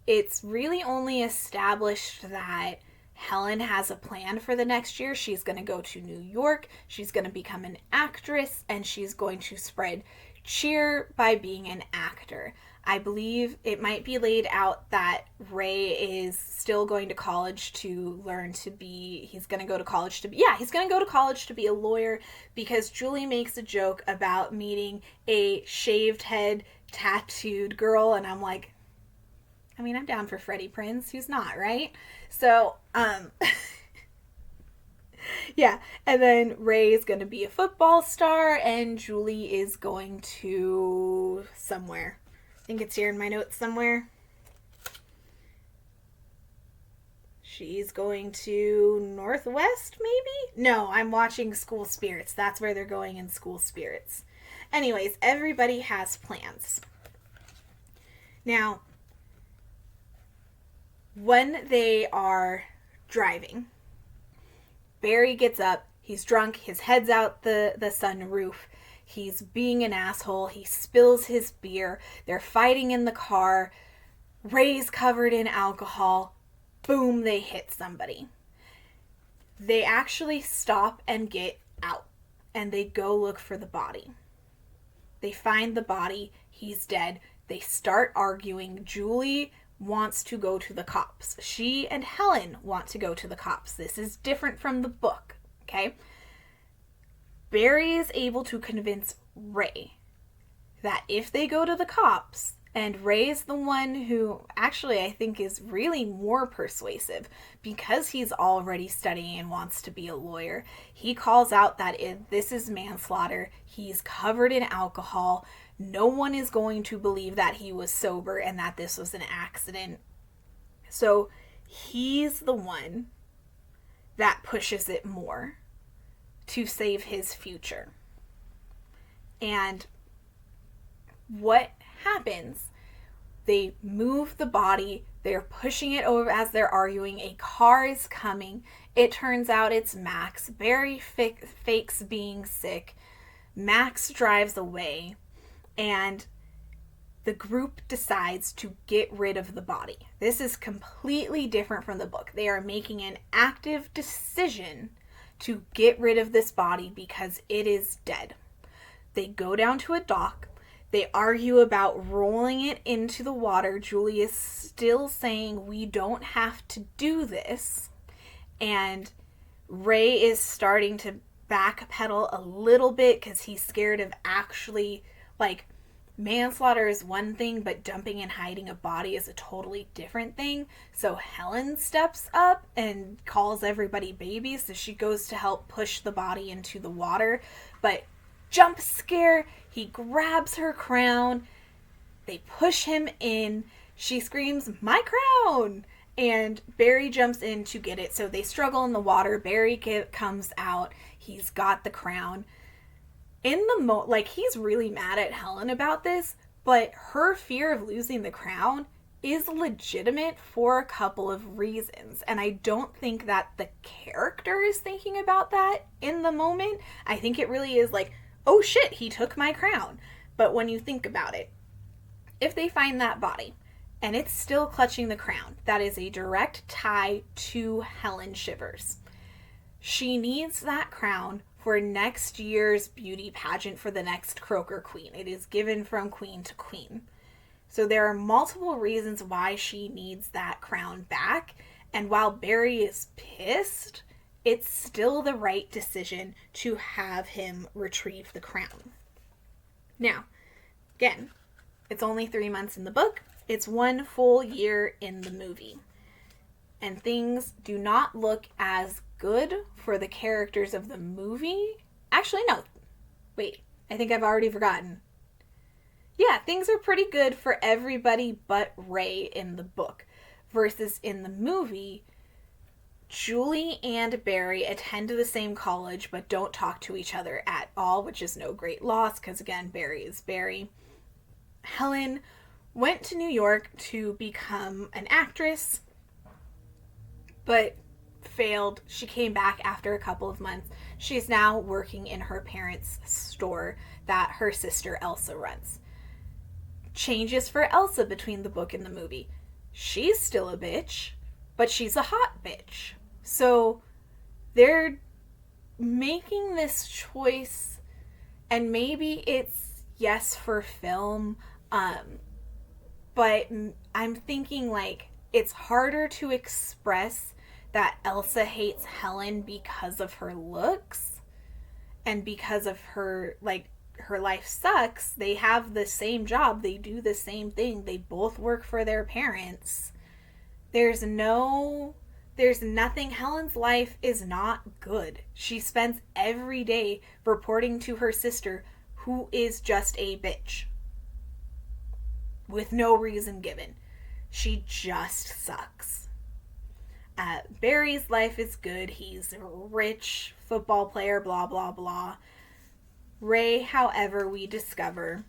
It's really only established that Helen has a plan for the next year. She's going to go to New York. She's going to become an actress, and she's going to spread cheer by being an actor. I believe it might be laid out that Ray is still going to college to learn to be, he's going to go to college to be a lawyer, because Julie makes a joke about meeting a shaved head, tattooed girl, and I'm like, I mean, I'm down for Freddie Prinze. Who's not, right? So, yeah. And then Ray is going to be a football star, and Julie is going to somewhere. I think it's here in my notes somewhere. She's going to Northwest, maybe? No, I'm watching School Spirits. That's where they're going in School Spirits. Anyways, everybody has plans. Now, when they are driving, Barry gets up, he's drunk, his head's out the sunroof, he's being an asshole, he spills his beer, they're fighting in the car, Ray's covered in alcohol, boom, they hit somebody. They actually stop and get out, and they go look for the body. They find the body, he's dead, they start arguing. Julie wants to go to the cops. She and Helen want to go to the cops. This is different from the book, okay? Barry is able to convince Ray that if they go to the cops, and Ray's the one who actually I think is really more persuasive because he's already studying and wants to be a lawyer. He calls out that if this is manslaughter, he's covered in alcohol. No one is going to believe that he was sober and that this was an accident. So he's the one that pushes it more to save his future. And what happens? They move the body, they're pushing it over as they're arguing. A car is coming. It turns out it's Max. Barry fakes being sick. Max drives away, and the group decides to get rid of the body. This is completely different from the book. They are making an active decision to get rid of this body because it is dead. They go down to a dock. They argue about rolling it into the water. Julie is still saying, we don't have to do this. And Ray is starting to backpedal a little bit because he's scared of actually, like, manslaughter is one thing, but dumping and hiding a body is a totally different thing. So Helen steps up and calls everybody babies. So she goes to help push the body into the water. But jump scare, he grabs her crown. They push him in. She screams, "My crown!" And Barry jumps in to get it. So they struggle in the water. Barry comes out. He's got the crown. In the he's really mad at Helen about this, but her fear of losing the crown is legitimate for a couple of reasons. And I don't think that the character is thinking about that in the moment. I think it really is like, oh shit, he took my crown. But when you think about it, if they find that body and it's still clutching the crown, that is a direct tie to Helen Shivers. She needs that crown for next year's beauty pageant for the next Croaker Queen. It is given from queen to queen. So there are multiple reasons why she needs that crown back. And while Barry is pissed, it's still the right decision to have him retrieve the crown. Now, again, it's only 3 months in the book. It's 1 full year in the movie. And things do not look as good for the characters of the movie. Actually, no. Wait, I think I've already forgotten. Yeah, things are pretty good for everybody but Ray in the book. Versus in the movie, Julie and Barry attend the same college but don't talk to each other at all, which is no great loss because, again, Barry is Barry. Helen went to New York to become an actress, but failed. She came back after a couple of months. She's now working in her parents' store that her sister Elsa runs. Changes for Elsa between the book and the movie. She's still a bitch, but she's a hot bitch. So they're making this choice, and maybe it's yes for film, but I'm thinking like it's harder to express that Elsa hates Helen because of her looks and because of her, like, her life sucks. They have the same job. They do the same thing. They both work for their parents. There's nothing. Helen's life is not good. She spends every day reporting to her sister, who is just a bitch. With no reason given. She just sucks. Barry's life is good. He's a rich football player, blah, blah, blah. Ray, however, we discover,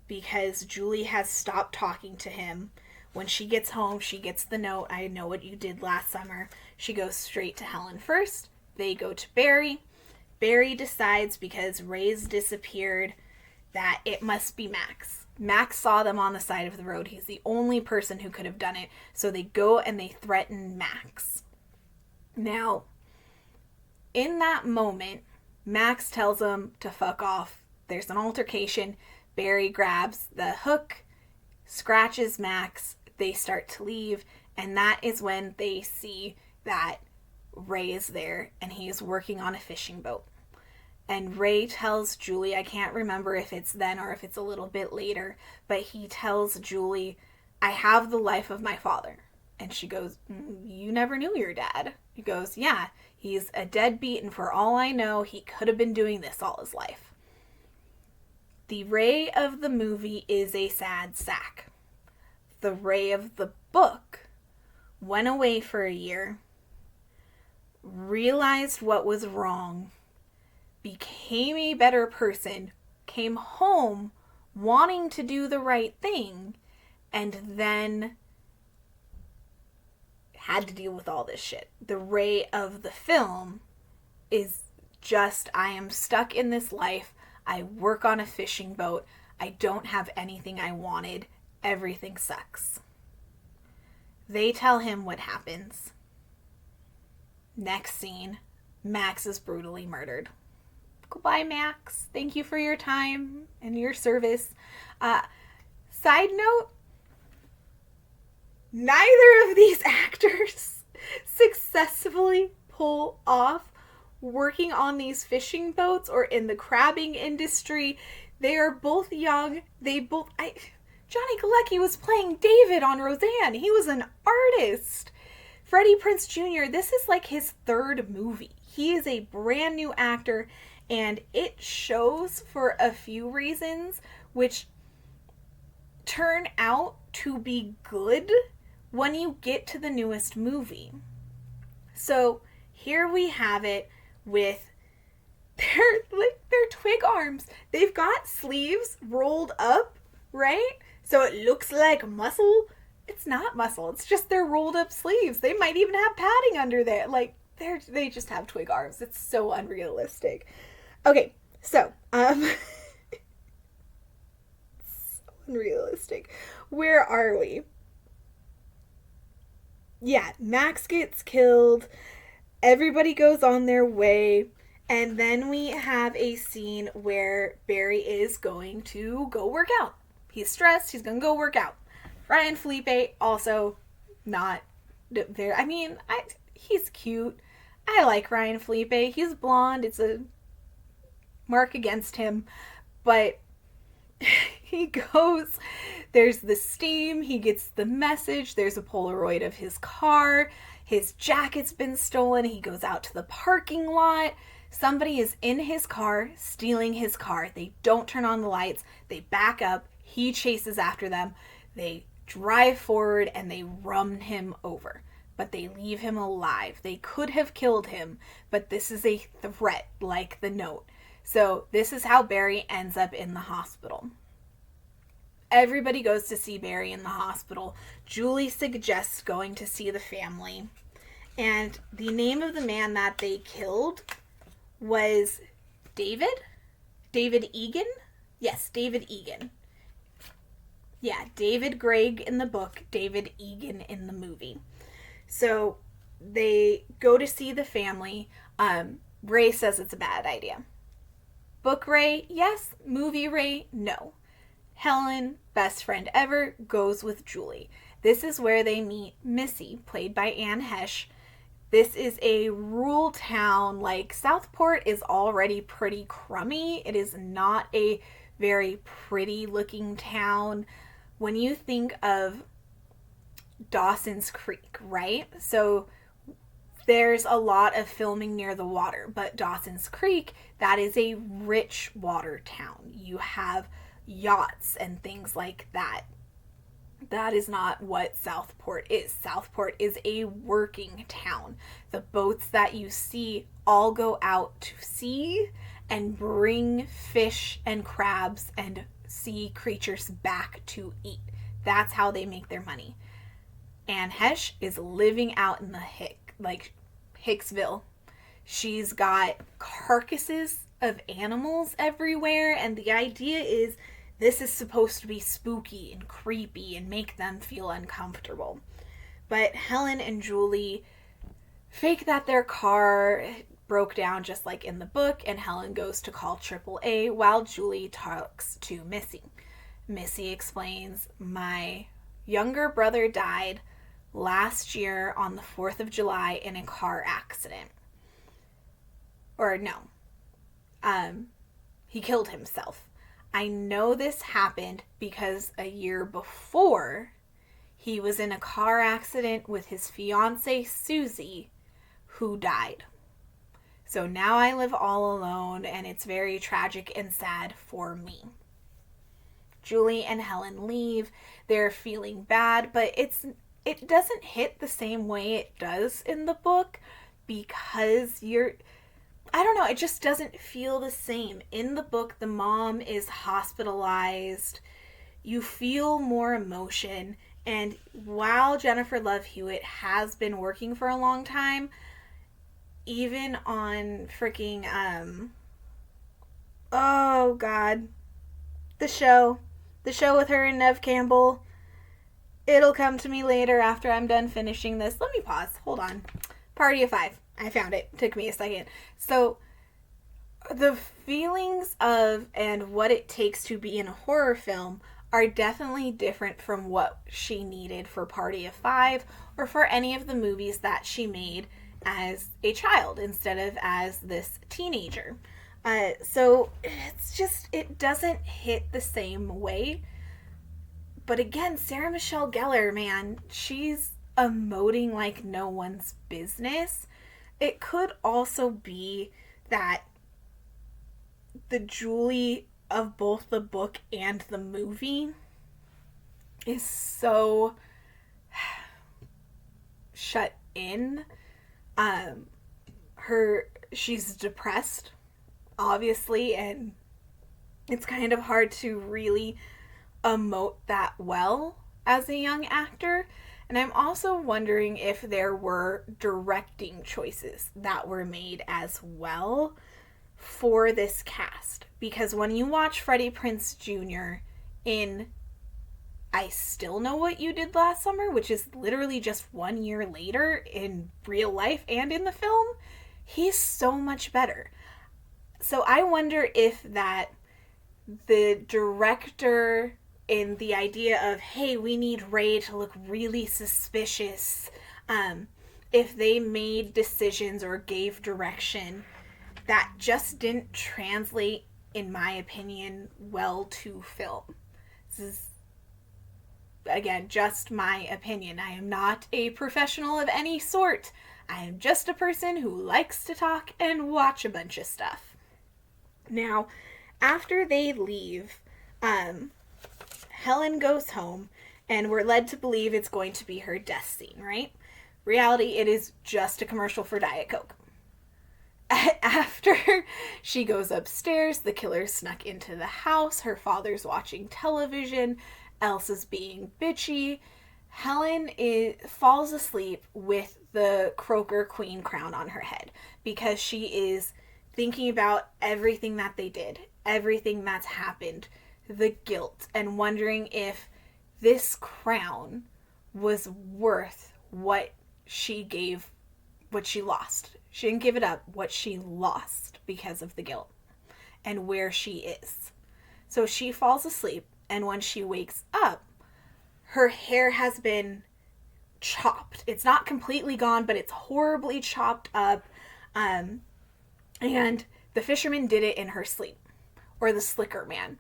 because Julie has stopped talking to him, when she gets home, she gets the note, "I know what you did last summer." She goes straight to Helen first. They go to Barry. Barry decides, because Ray's disappeared, that it must be Max. Max saw them on the side of the road. He's the only person who could have done it. So they go and they threaten Max. Now, in that moment, Max tells them to fuck off. There's an altercation. Barry grabs the hook, scratches Max. They start to leave. And that is when they see that Ray is there and he is working on a fishing boat. And Ray tells Julie, I can't remember if it's then or if it's a little bit later, but he tells Julie, I have the life of my father. And she goes, you never knew your dad. He goes, yeah, he's a deadbeat, and for all I know, he could have been doing this all his life. The Ray of the movie is a sad sack. The Ray of the book went away for a year, realized what was wrong, became a better person, came home wanting to do the right thing, and then had to deal with all this shit. The Ray of the film is just, I am stuck in this life. I work on a fishing boat. I don't have anything I wanted. Everything sucks. They tell him what happens. Next scene, Max is brutally murdered. Goodbye, Max. Thank you for your time and your service. Side note, neither of these actors successfulully pull off working on these fishing boats or in the crabbing industry. They are both young. Johnny Galecki was playing David on Roseanne. He was an artist. Freddie Prinze Jr., this is like his third movie. He is a brand new actor, and it shows for a few reasons, which turn out to be good when you get to the newest movie. So here we have it with their twig arms. They've got sleeves rolled up, right? So it looks like muscle. It's not muscle. It's just their rolled up sleeves. They might even have padding under there. Like, they just have twig arms. It's so unrealistic. Okay, so, so unrealistic. Where are we? Yeah, Max gets killed. Everybody goes on their way. And then we have a scene where Barry is going to go work out. He's stressed. He's going to go work out. Ryan Felipe, also not very... he's cute. I like Ryan Felipe. He's blonde. It's a mark against him. But he goes... There's the steam. He gets the message. There's a Polaroid of his car. His jacket's been stolen. He goes out to the parking lot. Somebody is in his car, stealing his car. They don't turn on the lights. They back up. He chases after them. They drive forward and they run him over. But they leave him alive. They could have killed him, but this is a threat, like the note. So this is how Barry ends up in the hospital. Everybody goes to see Barry in the hospital. Julie suggests going to see the family. And the name of the man that they killed was David? David Egan? Yes, David Egan. Yeah, David Gregg in the book, David Egan in the movie. So they go to see the family. Ray says it's a bad idea. Book Ray, yes. Movie Ray, no. Helen, best friend ever, goes with Julie. This is where they meet Missy, played by Anne Hesh. This is a rural town. Like, Southport is already pretty crummy. It is not a very pretty looking town. When you think of Dawson's Creek, right? So there's a lot of filming near the water, but Dawson's Creek, that is a rich water town. You have yachts and things like that. That is not what Southport is. Southport is a working town. The boats that you see all go out to sea and bring fish and crabs and sea creatures back to eat. That's how they make their money. Anne Hesh is living out in the Hicksville. She's got carcasses of animals everywhere, and the idea is this is supposed to be spooky and creepy and make them feel uncomfortable. But Helen and Julie fake that their car broke down just like in the book, and Helen goes to call AAA while Julie talks to Missy. Missy explains, my younger brother died last year on the 4th of July in a car accident. Or no. He killed himself. I know this happened because a year before, he was in a car accident with his fiancée, Susie, who died. So now I live all alone, and it's very tragic and sad for me. Julie and Helen leave. They're feeling bad, but it doesn't hit the same way it does in the book because I don't know, it just doesn't feel the same. In the book, the mom is hospitalized. You feel more emotion. And while Jennifer Love Hewitt has been working for a long time, even on freaking, oh God, the show with her and Neve Campbell, it'll come to me later after I'm done finishing this. Let me pause, hold on. Party of Five, I found it, took me a second. So, the feelings of and what it takes to be in a horror film are definitely different from what she needed for Party of Five or for any of the movies that she made as a child instead of as this teenager. So it's just, it doesn't hit the same way. But again, Sarah Michelle Gellar, man, she's emoting like no one's business. It could also be that the Julie of both the book and the movie is so shut in. She's depressed, obviously, and it's kind of hard to really emote that well as a young actor. And I'm also wondering if there were directing choices that were made as well for this cast. Because when you watch Freddie Prinze Jr. in I Still Know What You Did Last Summer, which is literally just 1 year later in real life and in the film, he's so much better. So I wonder if that the director in the idea of, hey, we need Ray to look really suspicious, if they made decisions or gave direction that just didn't translate, in my opinion, well to film. This is, again, just my opinion. I am not a professional of any sort. I am just a person who likes to talk and watch a bunch of stuff. Now, after they leave, Helen goes home, and we're led to believe it's going to be her death scene, right? Reality, it is just a commercial for Diet Coke. After she goes upstairs, the killer snuck into the house. Her father's watching television. Elsa's being bitchy. Helen falls asleep with the Croaker Queen crown on her head because she is thinking about everything that they did, everything that's happened, the guilt, and wondering if this crown was worth what she lost. She didn't give it up, what she lost because of the guilt and where she is. So she falls asleep, and when she wakes up, her hair has been chopped. It's not completely gone, but it's horribly chopped up. And the fisherman did it in her sleep. Or the slicker man.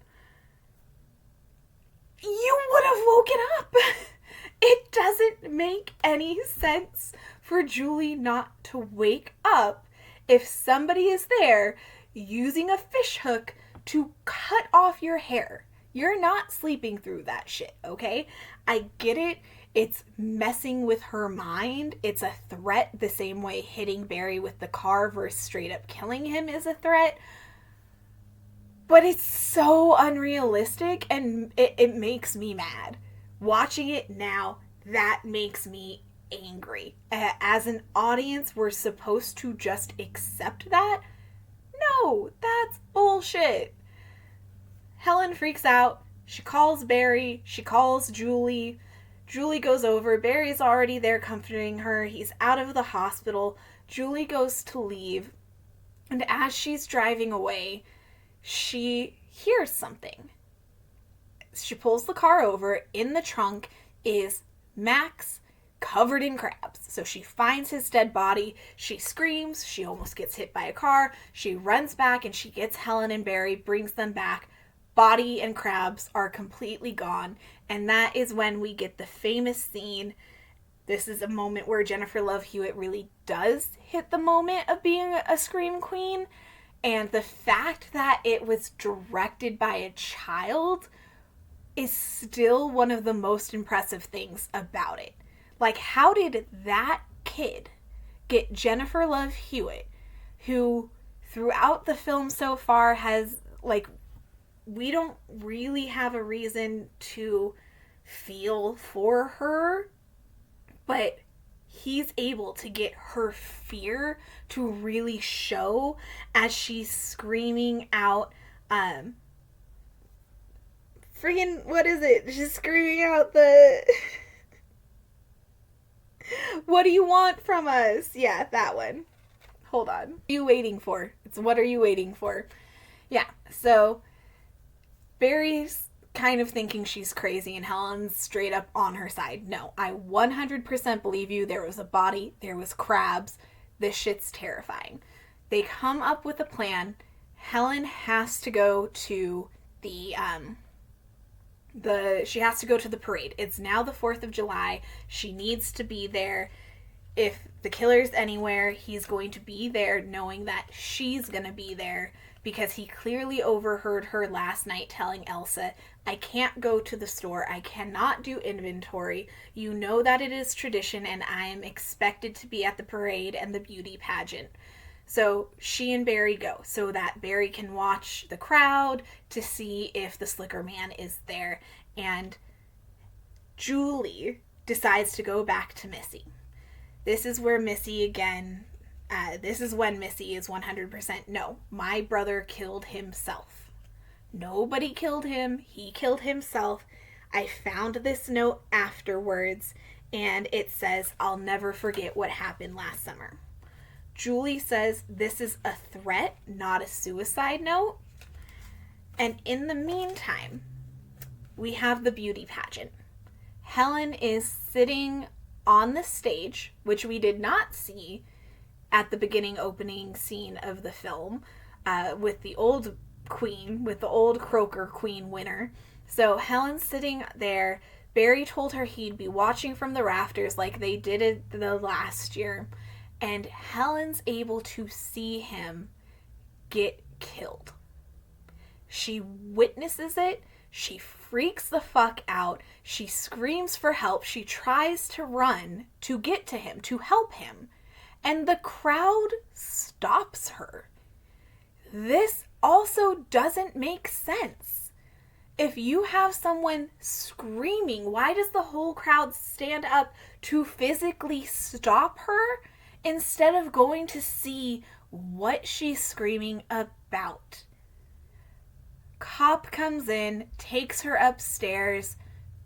You would have woken up. It doesn't make any sense for Julie not to wake up if somebody is there using a fish hook to cut off your hair. You're not sleeping through that shit, okay? I get it. It's messing with her mind. It's a threat the same way hitting Barry with the car versus straight up killing him is a threat. But it's so unrealistic, and it makes me mad. Watching it now, that makes me angry. As an audience, we're supposed to just accept that? No, that's bullshit. Helen freaks out. She calls Barry. She calls Julie. Julie goes over. Barry's already there comforting her. He's out of the hospital. Julie goes to leave. And as she's driving away, she hears something. She pulls the car over. In the trunk is Max covered in crabs. So she finds his dead body, she screams, she almost gets hit by a car, she runs back and she gets Helen and Barry, brings them back. Body and crabs are completely gone, and that is when we get the famous scene. This is a moment where Jennifer Love Hewitt really does hit the moment of being a scream queen, and the fact that it was directed by a child is still one of the most impressive things about it. Like, how did that kid get Jennifer Love Hewitt, who throughout the film so far has, like, we don't really have a reason to feel for her, but he's able to get her fear to really show as she's screaming out, freaking, what is it? She's screaming out the... What do you want from us? Yeah, that one. Hold on. What are you waiting for? It's what are you waiting for? Yeah, so Barry's kind of thinking she's crazy and Helen's straight up on her side. No, I 100% believe you. There was a body. There was crabs. This shit's terrifying. They come up with a plan. Helen has to go to she has to go to the parade. It's now the 4th of July. She needs to be there. If the killer's anywhere, he's going to be there knowing that she's going to be there, because he clearly overheard her last night telling Elsa, I can't go to the store. I cannot do inventory. You know that it is tradition and I am expected to be at the parade and the beauty pageant. So she and Barry go so that Barry can watch the crowd to see if the Slicker Man is there. And Julie decides to go back to Missy. This is where Missy again, this is when Missy is 100% no, my brother killed himself. Nobody killed him. He killed himself. I found this note afterwards and it says, I'll never forget what happened last summer. Julie says this is a threat, not a suicide note. And in the meantime, we have the beauty pageant. Helen is sitting on the stage, which we did not see at the beginning opening scene of the film, with the old queen, with the old Croaker queen winner. So Helen's sitting there. Barry told her he'd be watching from the rafters like they did it the last year. And Helen's able to see him get killed. She witnesses it. She freaks the fuck out. She screams for help. She tries to run to get to him, to help him. And the crowd stops her. This also doesn't make sense. If you have someone screaming, why does the whole crowd stand up to physically stop her instead of going to see what she's screaming about? Cop comes in, takes her upstairs.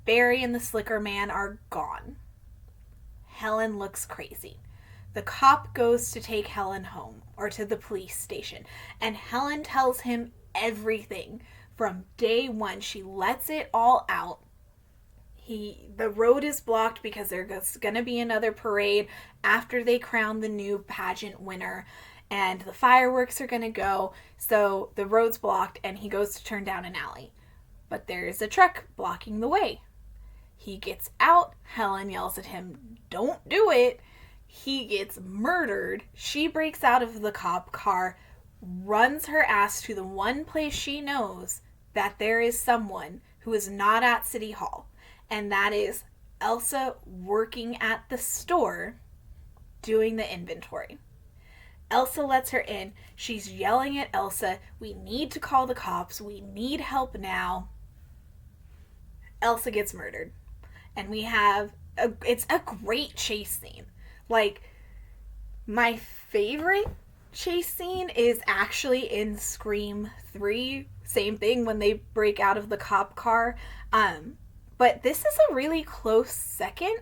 Barry and the Slicker Man are gone. Helen looks crazy. The cop goes to take Helen home, or to the police station, and Helen tells him everything from day one. She lets it all out. The road is blocked because there's going to be another parade after they crown the new pageant winner, and the fireworks are going to go, so the road's blocked, and he goes to turn down an alley. But there's a truck blocking the way. He gets out. Helen yells at him, "Don't do it." He gets murdered. She breaks out of the cop car, runs her ass to the one place she knows that there is someone who is not at City Hall. And that is Elsa working at the store doing the inventory. Elsa lets her in. She's yelling at Elsa, "We need to call the cops. We need help now." Elsa gets murdered. And we have, it's a great chase scene. Like, my favorite chase scene is actually in Scream 3. Same thing when they break out of the cop car. But this is a really close second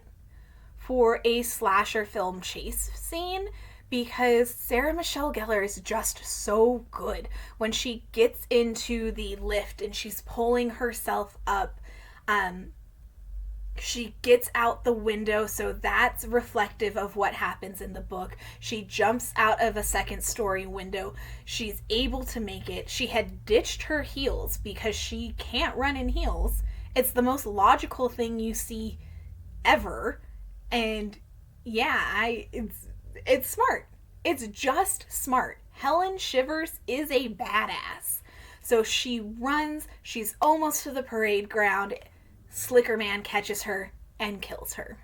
for a slasher film chase scene, because Sarah Michelle Gellar is just so good when she gets into the lift and she's pulling herself up. She gets out the window, so that's reflective of what happens in the book. She jumps out of a second story window. She's able to make it. She had ditched her heels because she can't run in heels. It's the most logical thing you see ever. And yeah, it's smart. It's just smart. Helen Shivers is a badass. So she runs. She's almost to the parade ground. Slicker Man catches her and kills her.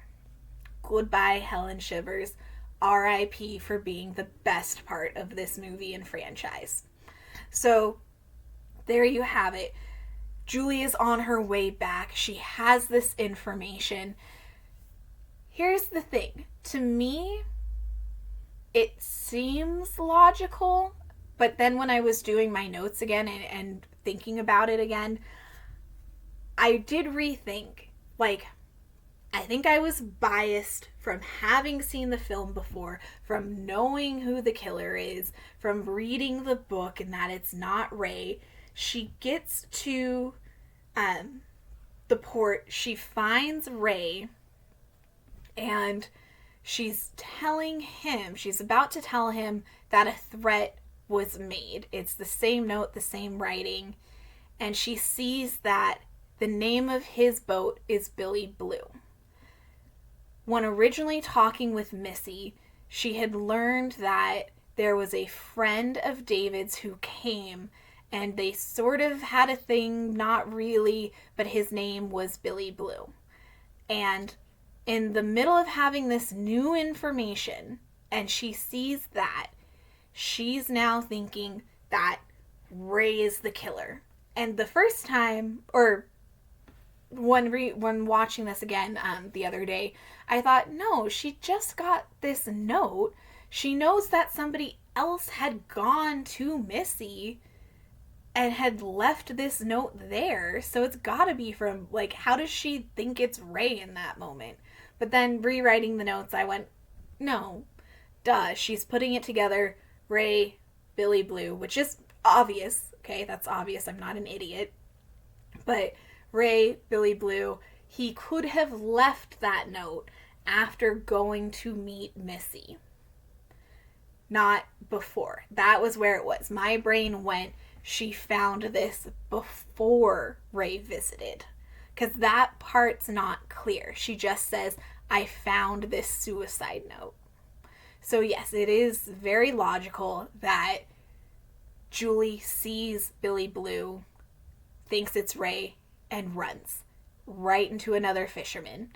Goodbye, Helen Shivers. R.I.P. for being the best part of this movie and franchise. So, there you have it. Julie is on her way back. She has this information. Here's the thing. To me, it seems logical, but then when I was doing my notes again and thinking about it again, I did rethink. Like, I think I was biased from having seen the film before, from knowing who the killer is, from reading the book and that it's not Ray. She gets to the port. She finds Ray and she's telling him, she's about to tell him that a threat was made. It's the same note, the same writing. And she sees that the name of his boat is Billy Blue. When originally talking with Missy, she had learned that there was a friend of David's who came, and they sort of had a thing, not really, but his name was Billy Blue. And in the middle of having this new information, and she sees that, she's now thinking that Ray is the killer. And the first time, or when watching this again the other day, I thought, no, she just got this note. She knows that somebody else had gone to Missy and had left this note there. So it's gotta be from, like, how does she think it's Ray in that moment? But then rewriting the notes, I went, no, duh, she's putting it together. Ray, Billy Blue, which is obvious. Okay, that's obvious. I'm not an idiot. But Ray, Billy Blue, he could have left that note after going to meet Missy. Not before. That was where it was. My brain went, she found this before Ray visited. Because that part's not clear. She just says, I found this suicide note. So yes, it is very logical that Julie sees Billy Blue, thinks it's Ray, and runs right into another fisherman.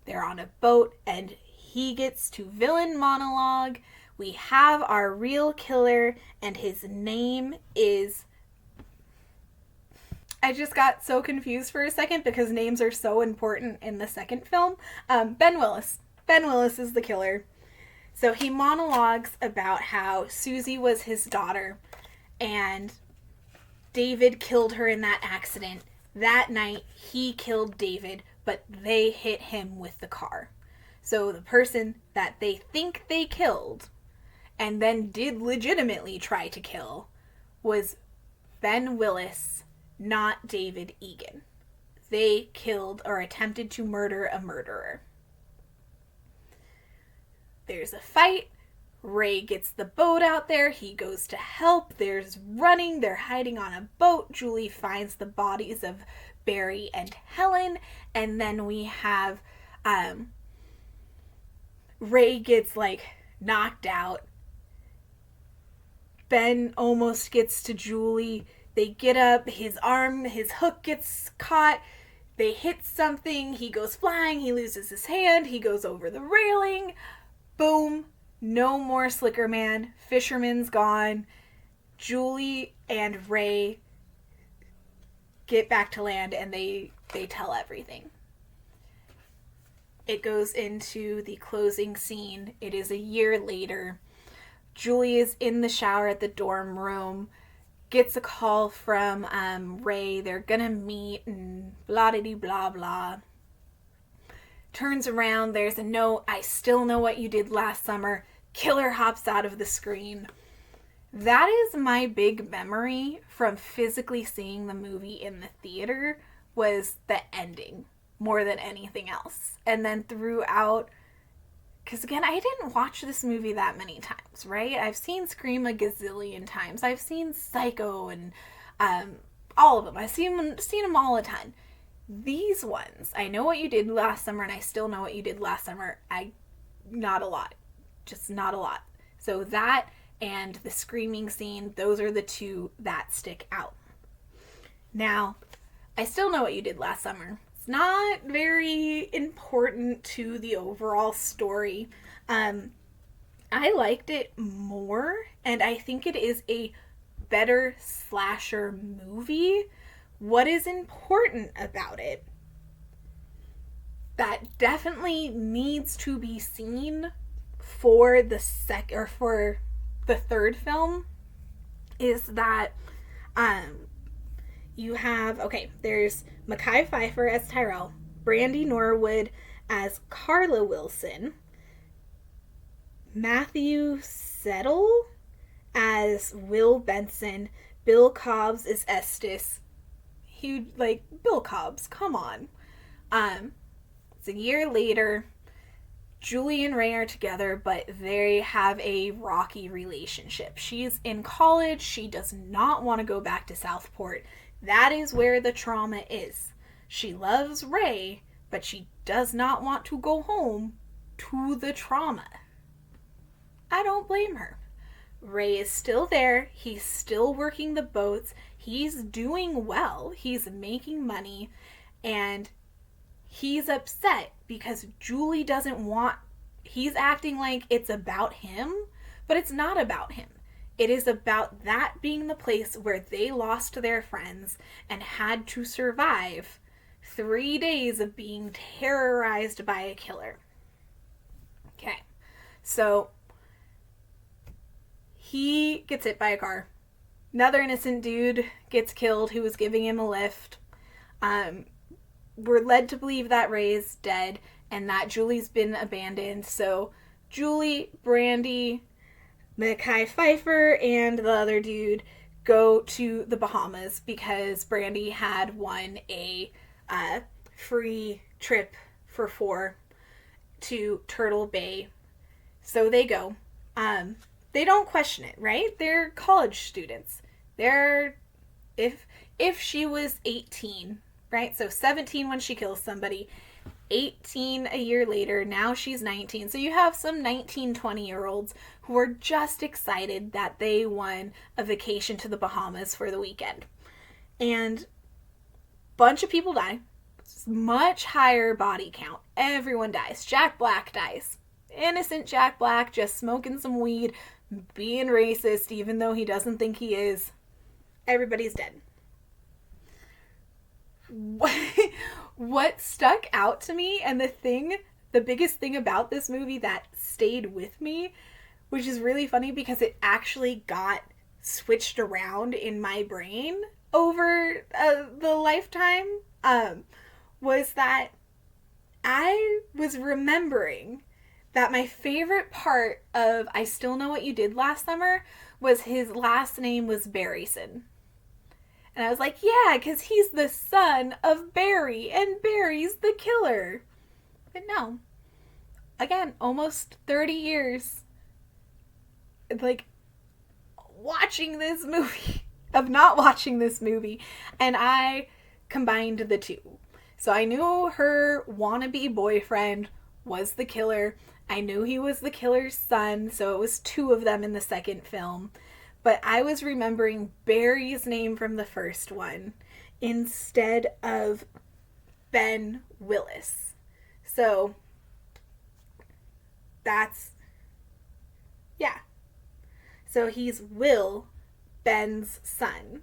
They're on a boat, and he gets to villain monologue. We have our real killer, and his name is... I just got so confused for a second because names are so important in the second film. Ben Willis. Ben Willis is the killer. So he monologues about how Susie was his daughter, and David killed her in that accident. That night, he killed David, but they hit him with the car. So the person that they think they killed, and then did legitimately try to kill, was Ben Willis, not David Egan. They killed or attempted to murder a murderer. There's a fight. Ray gets the boat out there. He goes to help. There's running. They're hiding on a boat. Julie finds the bodies of Barry and Helen. And then we have Ray gets, like, knocked out. Ben almost gets to Julie. They get up. His arm, his hook gets caught. They hit something. He goes flying. He loses his hand. He goes over the railing. Boom. No more Slicker Man. Fisherman's gone. Julie and Ray get back to land, and they tell everything. It goes into the closing scene. It is a year later. Julie is in the shower at the dorm room, gets a call from Ray. They're gonna meet and blah-de-dee, blah. Turns around, there's a note, I still know what you did last summer. Killer hops out of the screen. That is my big memory from physically seeing the movie in the theater, was the ending. more than anything else. And then throughout, because again, I didn't watch this movie that many times, right? I've seen Scream a gazillion times. I've seen Psycho and all of them. I've seen them all a ton. These ones, I Know What You Did Last Summer, and I Still Know What You Did Last Summer. Not a lot. Just not a lot. So that and the screaming scene, those are the two that stick out. Now, I Still Know What You Did Last Summer. It's not very important to the overall story. I liked it more, and I think it is a better slasher movie. What is important about it that definitely needs to be seen for the third film is that you have, there's Mekhi Phifer as Tyrell, Brandy Norwood as Carla Wilson, Matthew Settle as Will Benson, Bill Cobbs as Estes. Huge, Bill Cobbs, come on. It's a year later. Julie and Ray are together, but they have a rocky relationship. She's in college. She does not want to go back to Southport. That is where the trauma is. She loves Ray, but she does not want to go home to the trauma. I don't blame her. Ray is still there. He's still working the boats. He's doing well. He's making money. And he's upset because Julie doesn't want... He's acting like it's about him, but it's not about him. It is about that being the place where they lost their friends and had to survive 3 days of being terrorized by a killer. Okay, so he gets hit by a car. Another innocent dude gets killed who was giving him a lift. We're led to believe that Ray is dead and that Julie's been abandoned. So Julie, Brandy, Mekhi Phifer, and the other dude go to the Bahamas because Brandy had won a free trip for 4 to Turtle Bay. So they go. They don't question it, right? They're college students. If she was 18, right? So 17 when she kills somebody, 18 a year later, now she's 19. So you have some 19, 20-year-olds who are just excited that they won a vacation to the Bahamas for the weekend. And a bunch of people die. Much higher body count. Everyone dies. Jack Black dies. Innocent Jack Black just smoking some weed, being racist even though he doesn't think he is. Everybody's dead. What stuck out to me, and the biggest thing about this movie that stayed with me, which is really funny because it actually got switched around in my brain over the lifetime, was that I was remembering that my favorite part of I Still Know What You Did Last Summer was his last name was Barryson. And I was like, yeah, because he's the son of Barry, and Barry's the killer. But no. Again, almost 30 years, watching this movie, of not watching this movie, and I combined the two. So I knew her wannabe boyfriend was the killer. I knew he was the killer's son, so it was 2 of them in the second film. But I was remembering Barry's name from the first one instead of Ben Willis. So So he's Will, Ben's son.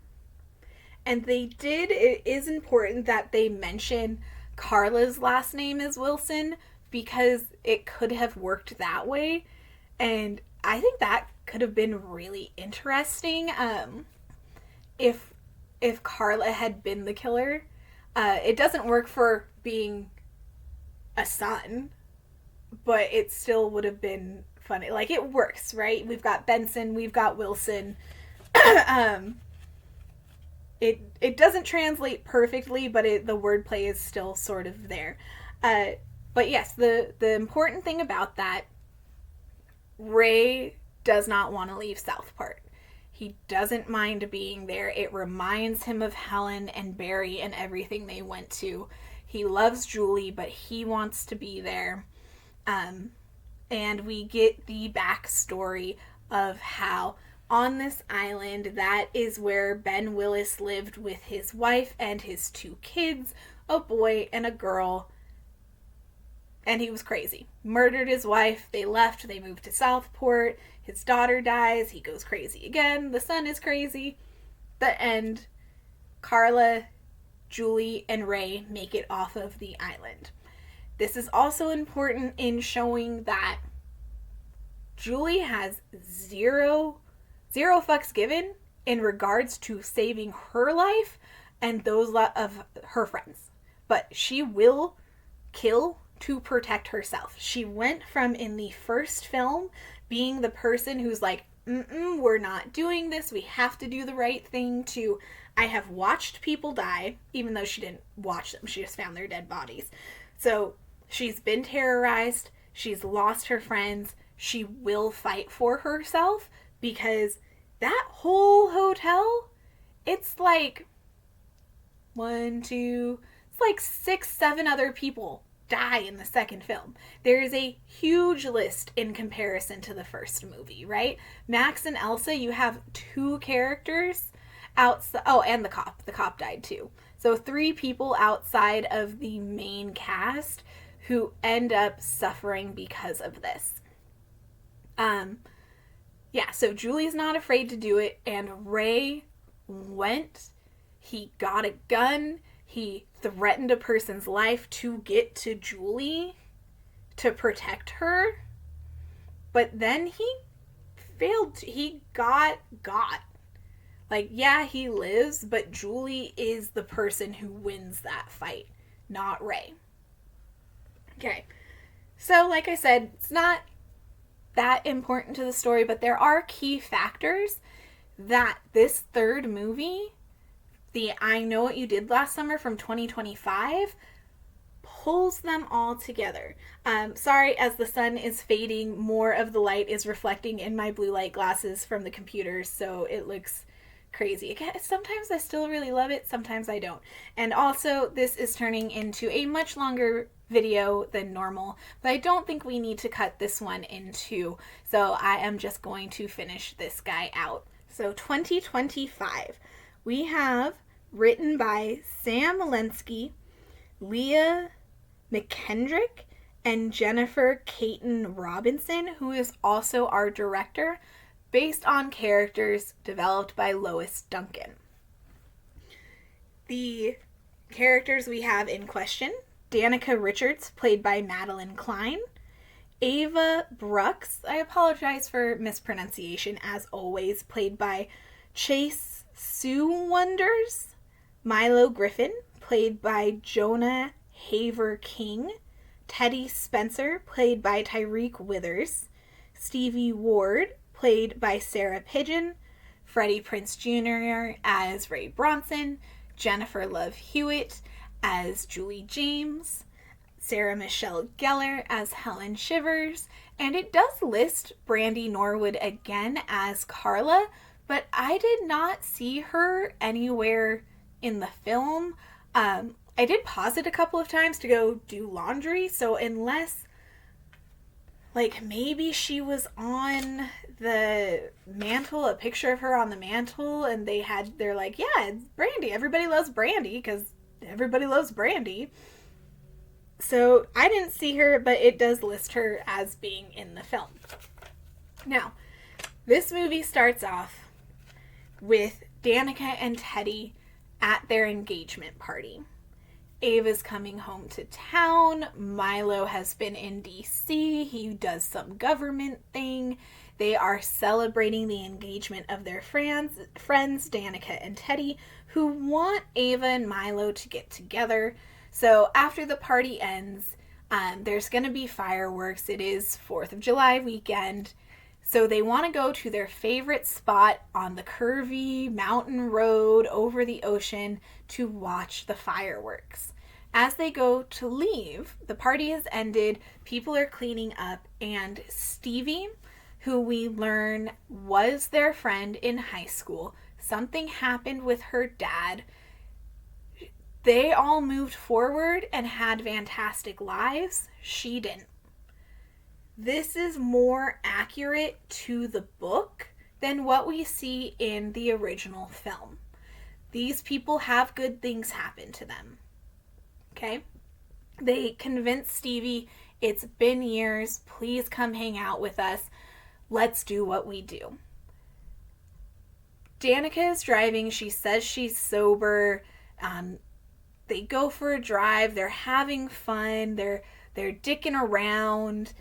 And it is important that they mention Carla's last name is Wilson because it could have worked that way. And I think that could have been really interesting if Carla had been the killer. It doesn't work for being a son, but it still would have been funny. It works, right? We've got Benson, we've got Wilson. it doesn't translate perfectly, but the wordplay is still sort of there. But yes, the important thing about that, Ray does not want to leave Southport. He doesn't mind being there. It reminds him of Helen and Barry and everything they went to. He loves Julie, but he wants to be there. And we get the backstory of how on this island, that is where Ben Willis lived with his wife and his 2 kids, a boy and a girl. And he was crazy. Murdered his wife. They left. They moved to Southport. His daughter dies. He goes crazy again. The son is crazy. The end. Carla, Julie, and Ray make it off of the island. This is also important in showing that Julie has zero fucks given in regards to saving her life and those of her friends. But she will kill to protect herself. She went from, in the first film, being the person who's like, we're not doing this, we have to do the right thing, to, I have watched people die, even though she didn't watch them, she just found their dead bodies. So she's been terrorized, she's lost her friends, she will fight for herself, because that whole hotel, it's like 6, 7 other people die in the second film. There is a huge list in comparison to the first movie, right? Max and Elsa, you have 2 characters outside. Oh, and the cop. The cop died too. So 3 people outside of the main cast who end up suffering because of this. Yeah, so Julie's not afraid to do it, and Ray went. He got a gun. He threatened a person's life to get to Julie to protect her. But then he failed. He got. Like, yeah, he lives, but Julie is the person who wins that fight, not Ray. Okay. So, like I said, it's not that important to the story, but there are key factors that this third movie, the I Know What You Did Last Summer from 2025, pulls them all together. Sorry, as the sun is fading, more of the light is reflecting in my blue light glasses from the computer, so it looks crazy. Again, sometimes I still really love it, sometimes I don't. And also, this is turning into a much longer video than normal, but I don't think we need to cut this one in 2, so I am just going to finish this guy out. So 2025, we have written by Sam Malinsky, Leah McKendrick, and Jennifer Caton Robinson, who is also our director, based on characters developed by Lois Duncan. The characters we have in question: Danica Richards, played by Madeline Klein; Ava Brooks, I apologize for mispronunciation as always, played by Chase Sue Wonders; Milo Griffin, played by Jonah Haver King; Teddy Spencer, played by Tyreek Withers; Stevie Ward, played by Sarah Pigeon; Freddie Prinze Jr. as Ray Bronson; Jennifer Love Hewitt as Julie James; Sarah Michelle Gellar as Helen Shivers, and it does list Brandy Norwood again as Carla, but I did not see her anywhere in the film. I did pause it a couple of times to go do laundry, so unless, like, maybe she was on the mantle, a picture of her on the mantle, and they're like, yeah, it's Brandy, everybody loves Brandy, because everybody loves Brandy. So I didn't see her, but it does list her as being in the film. Now, this movie starts off with Danica and Teddy at their engagement party. Ava's coming home to town. Milo has been in DC. He does some government thing. They are celebrating the engagement of their friends, Danica and Teddy, who want Ava and Milo to get together. So after the party ends, there's going to be fireworks. It is 4th of July weekend. So they want to go to their favorite spot on the curvy mountain road over the ocean to watch the fireworks. As they go to leave, the party has ended, people are cleaning up, and Stevie, who we learn was their friend in high school, something happened with her dad. They all moved forward and had fantastic lives. She didn't. This is more accurate to the book than what we see in the original film. These people have good things happen to them. Okay? They convince Stevie, it's been years, please come hang out with us. Let's do what we do. Danica is driving. She says she's sober. They go for a drive. They're having fun. They're dicking around.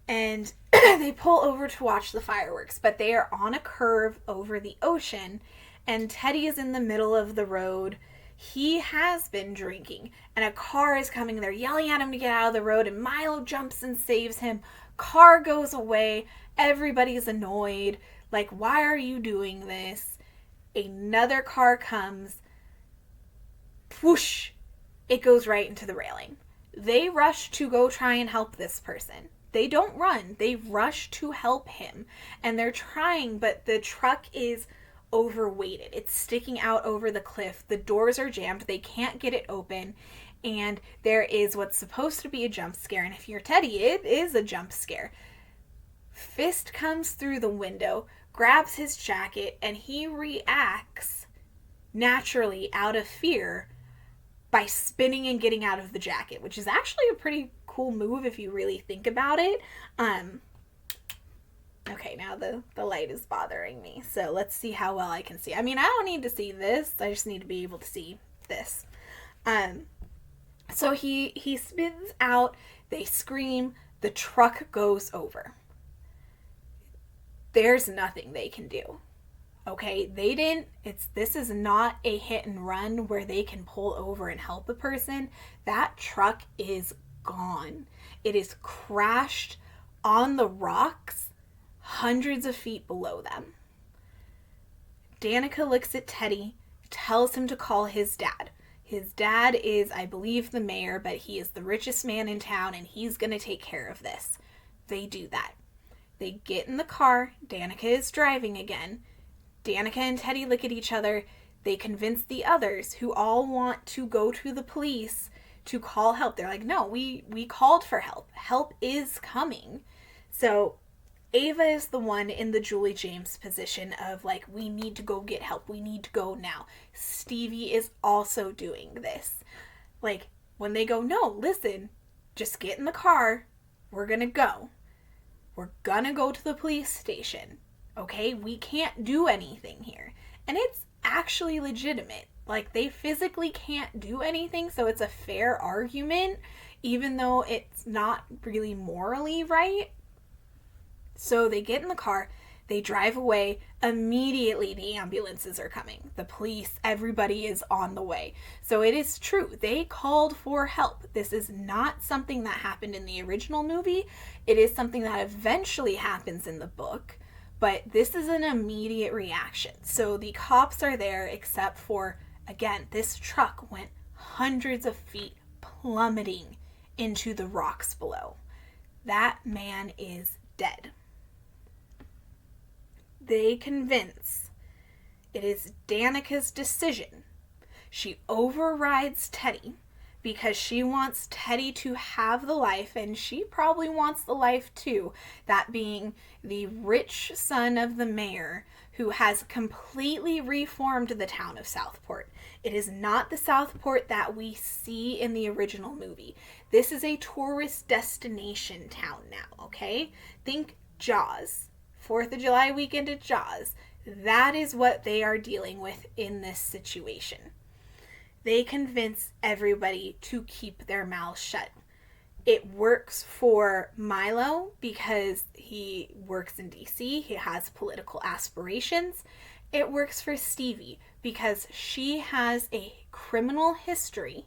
And they pull over to watch the fireworks. But they are on a curve over the ocean. And Teddy is in the middle of the road. He has been drinking. And a car is coming. They're yelling at him to get out of the road. And Milo jumps and saves him. Car goes away. Everybody's annoyed. Like, why are you doing this? Another car comes. Whoosh! It goes right into the railing. They rush to go try and help this person. They don't run. They rush to help him. And they're trying, but the truck is overweighted. It's sticking out over the cliff. The doors are jammed. They can't get it open. And there is what's supposed to be a jump scare. And if you're Teddy, it is a jump scare. Fist comes through the window, grabs his jacket, and he reacts naturally out of fear by spinning and getting out of the jacket, which is actually a pretty cool move if you really think about it. Okay, now the light is bothering me, so let's see how well I can see. I mean, I don't need to see this, I just need to be able to see this. So he spins out, they scream, the truck goes over. There's nothing they can do. Okay, this is not a hit and run where they can pull over and help a person. That truck is gone. It is crashed on the rocks hundreds of feet below them. Danica looks at Teddy, tells him to call his dad. His dad is, I believe, the mayor, but he is the richest man in town and he's going to take care of this. They do that. They get in the car. Danica is driving again. Danica and Teddy look at each other. They convince the others who all want to go to the police to call help. They're like, no, we called for help. Help is coming. So Ava is the one in the Julie James position of like, we need to go get help. We need to go now. Stevie is also doing this. Like, when they go, no, listen, just get in the car. We're going to go. We're going to go to the police station. Okay, we can't do anything here. And it's actually legitimate. Like, they physically can't do anything, so it's a fair argument, even though it's not really morally right. So they get in the car, they drive away. Immediately, the ambulances are coming. The police, everybody is on the way. So it is true. They called for help. This is not something that happened in the original movie. It is something that eventually happens in the book. But this is an immediate reaction. So the cops are there, except for, again, this truck went hundreds of feet plummeting into the rocks below. That man is dead. They convince it is Danica's decision. She overrides Teddy because she wants Teddy to have the life, and she probably wants the life too, that being the rich son of the mayor who has completely reformed the town of Southport. It is not the Southport that we see in the original movie. This is a tourist destination town now, okay? Think Jaws. 4th of July weekend at Jaws. That is what they are dealing with in this situation. They convince everybody to keep their mouths shut. It works for Milo because he works in DC. He has political aspirations. It works for Stevie because she has a criminal history.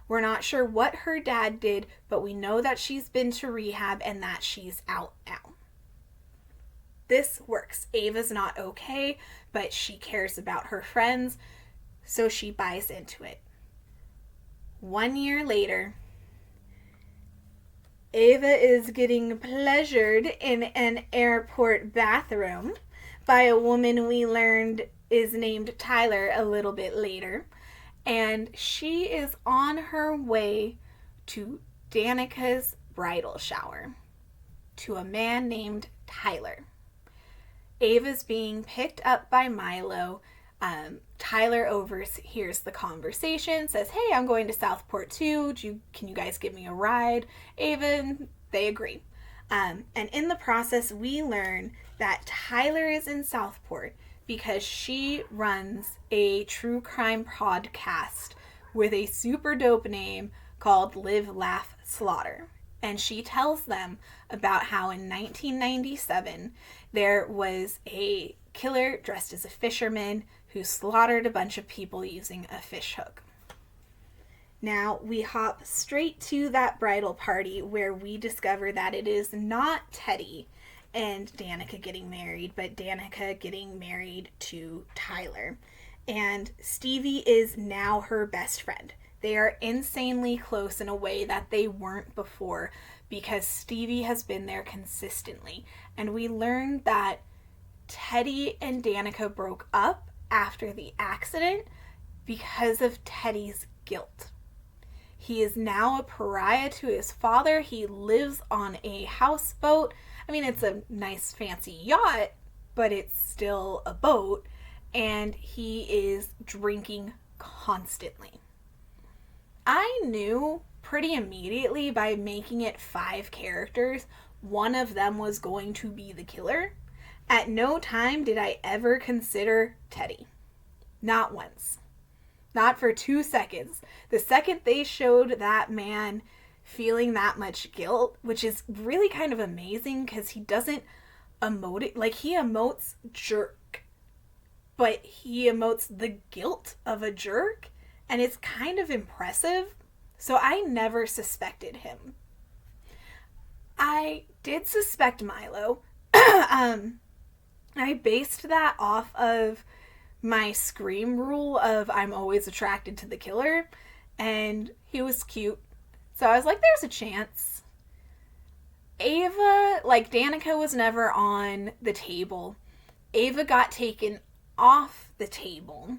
We're not sure what her dad did, but we know that she's been to rehab and that she's out now. this works. Ava's not okay, but she cares about her friends, so she buys into it. 1 year later, Ava is getting pleasured in an airport bathroom by a woman we learned is named Tyler a little bit later. And she is on her way to Danica's bridal shower to a man named Tyler. Ava's being picked up by Milo. Tyler overhears the conversation, says, hey, I'm going to Southport too. Can you guys give me a ride? Ava, they agree. And in the process, we learn that Tyler is in Southport because she runs a true crime podcast with a super dope name called Live, Laugh, Slaughter. And she tells them about how in 1997 there was a killer dressed as a fisherman who slaughtered a bunch of people using a fish hook. Now we hop straight to that bridal party where we discover that it is not Teddy and Danica getting married, but Danica getting married to Tyler. And Stevie is now her best friend. They are insanely close in a way that they weren't before because Stevie has been there consistently. And we learned that Teddy and Danica broke up after the accident because of Teddy's guilt. He is now a pariah to his father. He lives on a houseboat. I mean, it's a nice fancy yacht, but it's still a boat. And he is drinking constantly. I knew pretty immediately by making it 5 characters, one of them was going to be the killer. At no time did I ever consider Teddy. Not once. Not for 2 seconds. The second they showed that man feeling that much guilt, which is really kind of amazing because he doesn't emote it. Like, he emotes jerk, but he emotes the guilt of a jerk, and it's kind of impressive. So I never suspected him. I did suspect Milo. I based that off of my Scream rule of I'm always attracted to the killer, and he was cute. So I was like, there's a chance. Ava, like, Danica was never on the table. Ava got taken off the table.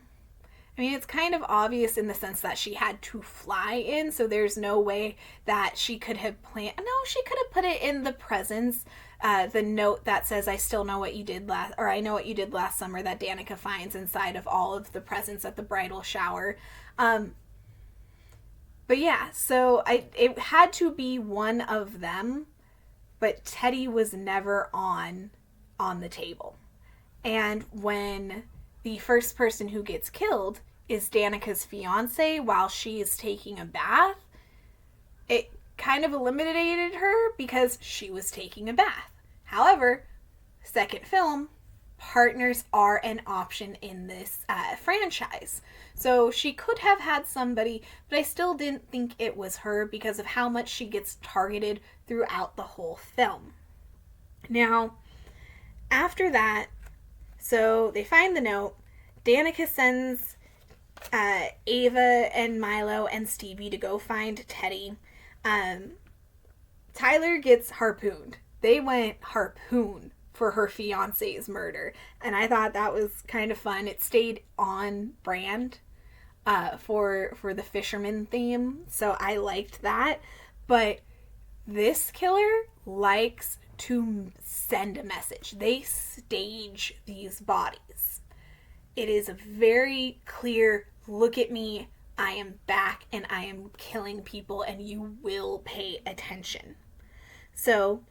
I mean, it's kind of obvious in the sense that she had to fly in, so there's no way that she could have planned. No, she could have put it in the presents. The note that says, I still know what you did I know what you did last summer, that Danica finds inside of all of the presents at the bridal shower. But yeah, so it had to be one of them, but Teddy was never on the table. And when the first person who gets killed is Danica's fiance while she's taking a bath, it kind of eliminated her because she was taking a bath. However, second film, partners are an option in this franchise. So she could have had somebody, but I still didn't think it was her because of how much she gets targeted throughout the whole film. Now, after that, so they find the note. Danica sends Ava and Milo and Stevie to go find Teddy. Tyler gets harpooned. They went harpoon for her fiance's murder. And I thought that was kind of fun. It stayed on brand for the fisherman theme. So I liked that. But this killer likes to send a message. They stage these bodies. It is a very clear, look at me, I am back and I am killing people and you will pay attention. So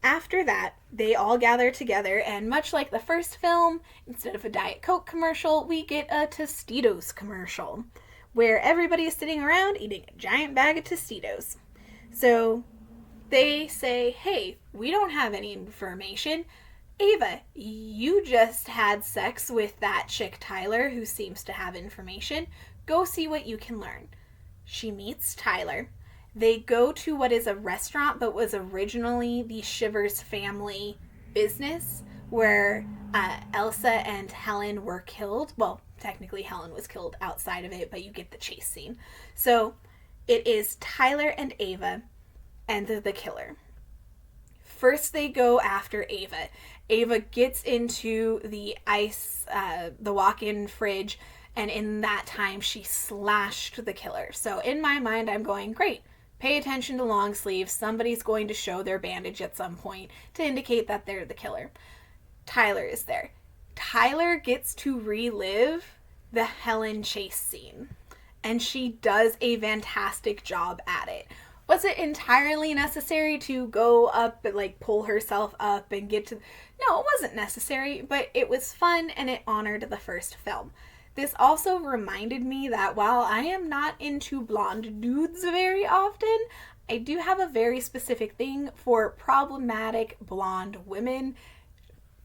after that, they all gather together, and much like the first film, instead of a Diet Coke commercial, we get a Tostitos commercial where everybody is sitting around eating a giant bag of Tostitos. So they say, hey, we don't have any information. Ava, you just had sex with that chick Tyler who seems to have information. Go see what you can learn. She meets Tyler. They go to what is a restaurant but was originally the Shivers family business where Elsa and Helen were killed. Well, technically Helen was killed outside of it, but you get the chase scene. So it is Tyler and Ava and the killer. First they go after Ava. Ava gets into the ice, the walk-in fridge, and in that time she slashed the killer. So in my mind I'm going, great, pay attention to long sleeves. Somebody's going to show their bandage at some point to indicate that they're the killer. Tyler is there. Tyler gets to relive the Helen chase scene, and she does a fantastic job at it. Was it entirely necessary to go up and like pull herself up and get to... No, it wasn't necessary, but it was fun and it honored the first film. This also reminded me that while I am not into blonde dudes very often, I do have a very specific thing for problematic blonde women.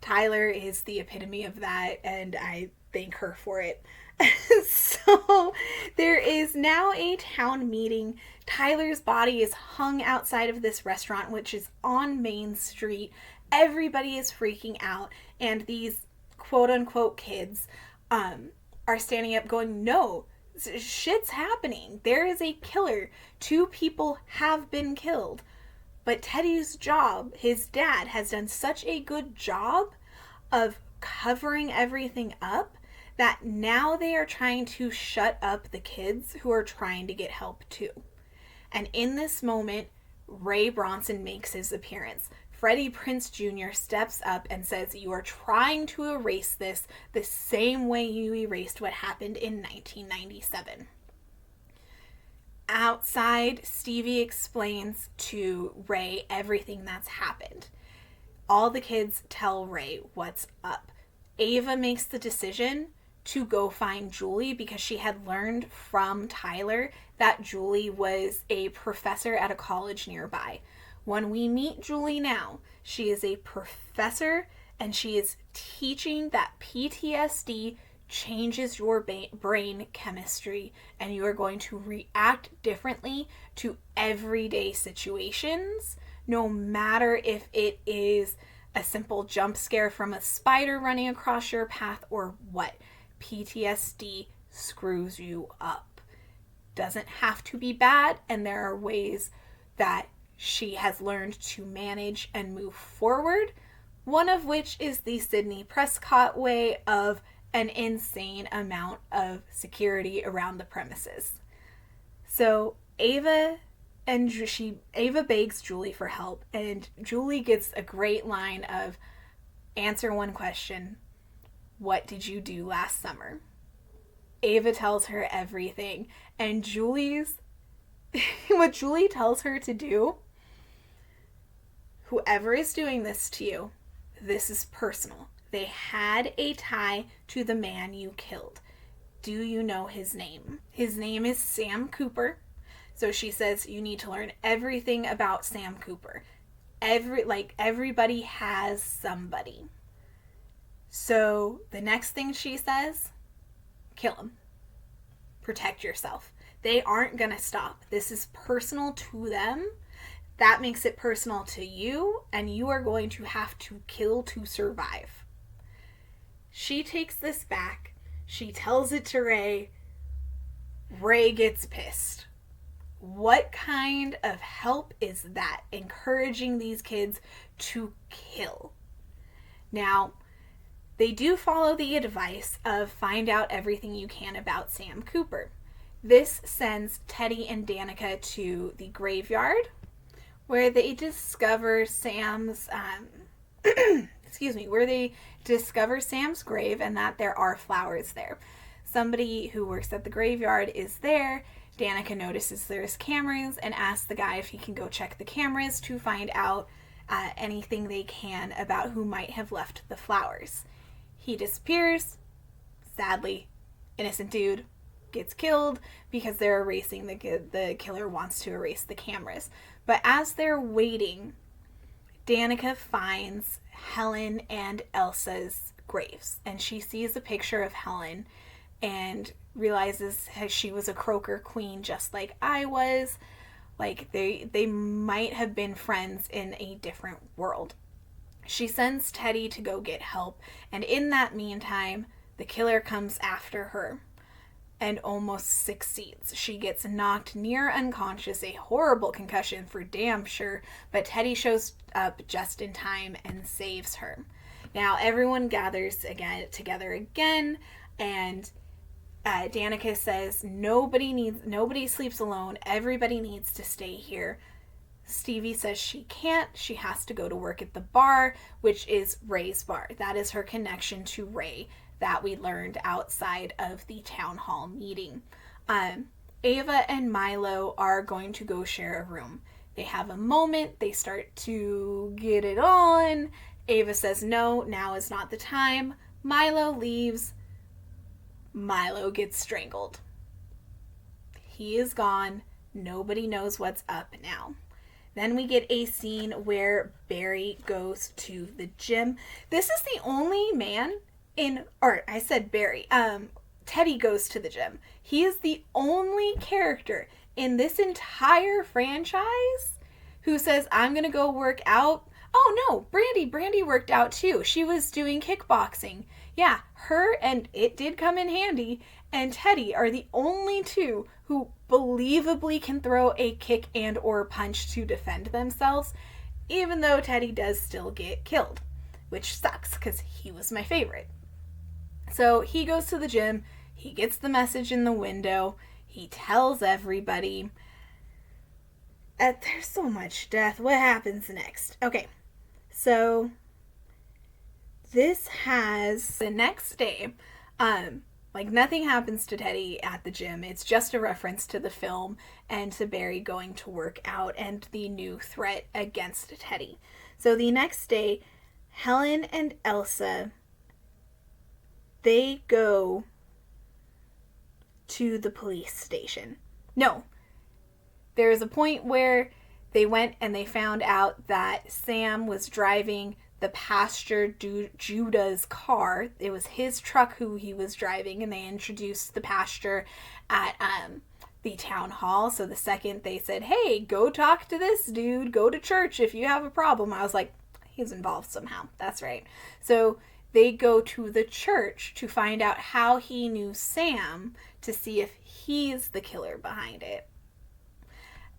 Tyler is the epitome of that, and I thank her for it. So there is now a town meeting. Tyler's body is hung outside of this restaurant, which is on Main Street. Everybody is freaking out, and these quote-unquote kids are standing up going, no, shit's happening. There is a killer. 2 people have been killed. But Teddy's job, his dad, has done such a good job of covering everything up that now they are trying to shut up the kids who are trying to get help too. And in this moment, Ray Bronson makes his appearance. Freddie Prinze Jr. steps up and says, you are trying to erase this the same way you erased what happened in 1997. Outside, Stevie explains to Ray everything that's happened. All the kids tell Ray what's up. Ava makes the decision to go find Julie because she had learned from Tyler that Julie was a professor at a college nearby. When we meet Julie now, she is a professor and she is teaching that PTSD changes your brain chemistry and you are going to react differently to everyday situations, no matter if it is a simple jump scare from a spider running across your path or what. PTSD screws you up. Doesn't have to be bad, and there are ways that she has learned to manage and move forward, one of which is the Sidney Prescott way of an insane amount of security around the premises. So Ava begs Julie for help, and Julie gets a great line of, answer one question, what did you do last summer? Ava tells her everything, and what Julie tells her to do, whoever is doing this to you, this is personal. They had a tie to the man you killed. Do you know his name? His name is Sam Cooper. So she says you need to learn everything about Sam Cooper. Everybody has somebody. So the next thing she says, kill him. Protect yourself. They aren't going to stop. This is personal to them. That makes it personal to you, and you are going to have to kill to survive. She takes this back. She tells it to Ray. Ray gets pissed. What kind of help is that? Encouraging these kids to kill. Now, they do follow the advice of find out everything you can about Sam Cooper. This sends Teddy and Danica to the graveyard, where they discover Sam's grave and that there are flowers there. Somebody who works at the graveyard is there. Danica notices there's cameras and asks the guy if he can go check the cameras to find out anything they can about who might have left the flowers. He disappears. Sadly, innocent dude gets killed because they're erasing the killer wants to erase the cameras. But as they're waiting, Danica finds Helen and Elsa's graves, and she sees a picture of Helen and realizes she was a Croaker queen just like I was. Like they might have been friends in a different world. She sends Teddy to go get help, and in that meantime, the killer comes after her and almost succeeds. She gets knocked near unconscious, a horrible concussion for damn sure, but Teddy shows up just in time and saves her. Now everyone gathers together again, and Danica says nobody sleeps alone. Everybody needs to stay here. Stevie says she can't. She has to go to work at the bar, which is Ray's bar. That is her connection to Ray that we learned outside of the town hall meeting. Ava and Milo are going to go share a room. They have a moment. They start to get it on. Ava says, no, now is not the time. Milo leaves. Milo gets strangled. He is gone. Nobody knows what's up now. Then we get a scene where Barry goes to the gym. This is the only man Barry. Teddy goes to the gym. He is the only character in this entire franchise who says, I'm going to go work out. Oh no, Brandy worked out too. She was doing kickboxing. Yeah, her, and it did come in handy, and Teddy are the only two who believably can throw a kick and or punch to defend themselves, even though Teddy does still get killed, which sucks because he was my favorite. So he goes to the gym, he gets the message in the window, he tells everybody. There's so much death. What happens next? Okay, so this has the next day, nothing happens to Teddy at the gym. It's just a reference to the film and to Barry going to work out and the new threat against Teddy. So the next day, Helen and Elsa, they go to the police station. No, there's a point where they went and they found out that Sam was driving the pastor Judah's car. It was his truck who he was driving, and they introduced the pastor at the town hall. So the second they said, hey, go talk to this dude, go to church if you have a problem, I was like, he's involved somehow. That's right. So they go to the church to find out how he knew Sam, to see if he's the killer behind it.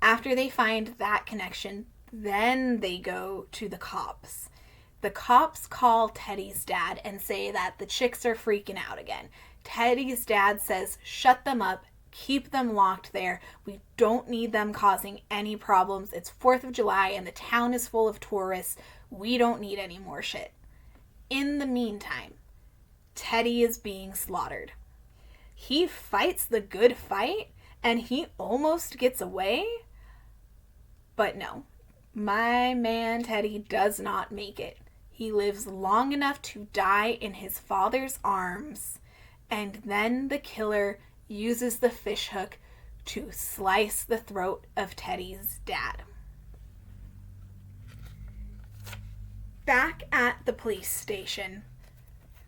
After they find that connection, then they go to the cops. The cops call Teddy's dad and say that the chicks are freaking out again. Teddy's dad says, shut them up, keep them locked there. We don't need them causing any problems. It's 4th of July and the town is full of tourists. We don't need any more shit. In the meantime, Teddy is being slaughtered. He fights the good fight and he almost gets away. But no, my man Teddy does not make it. He lives long enough to die in his father's arms, and then the killer uses the fishhook to slice the throat of Teddy's dad. Back at the police station,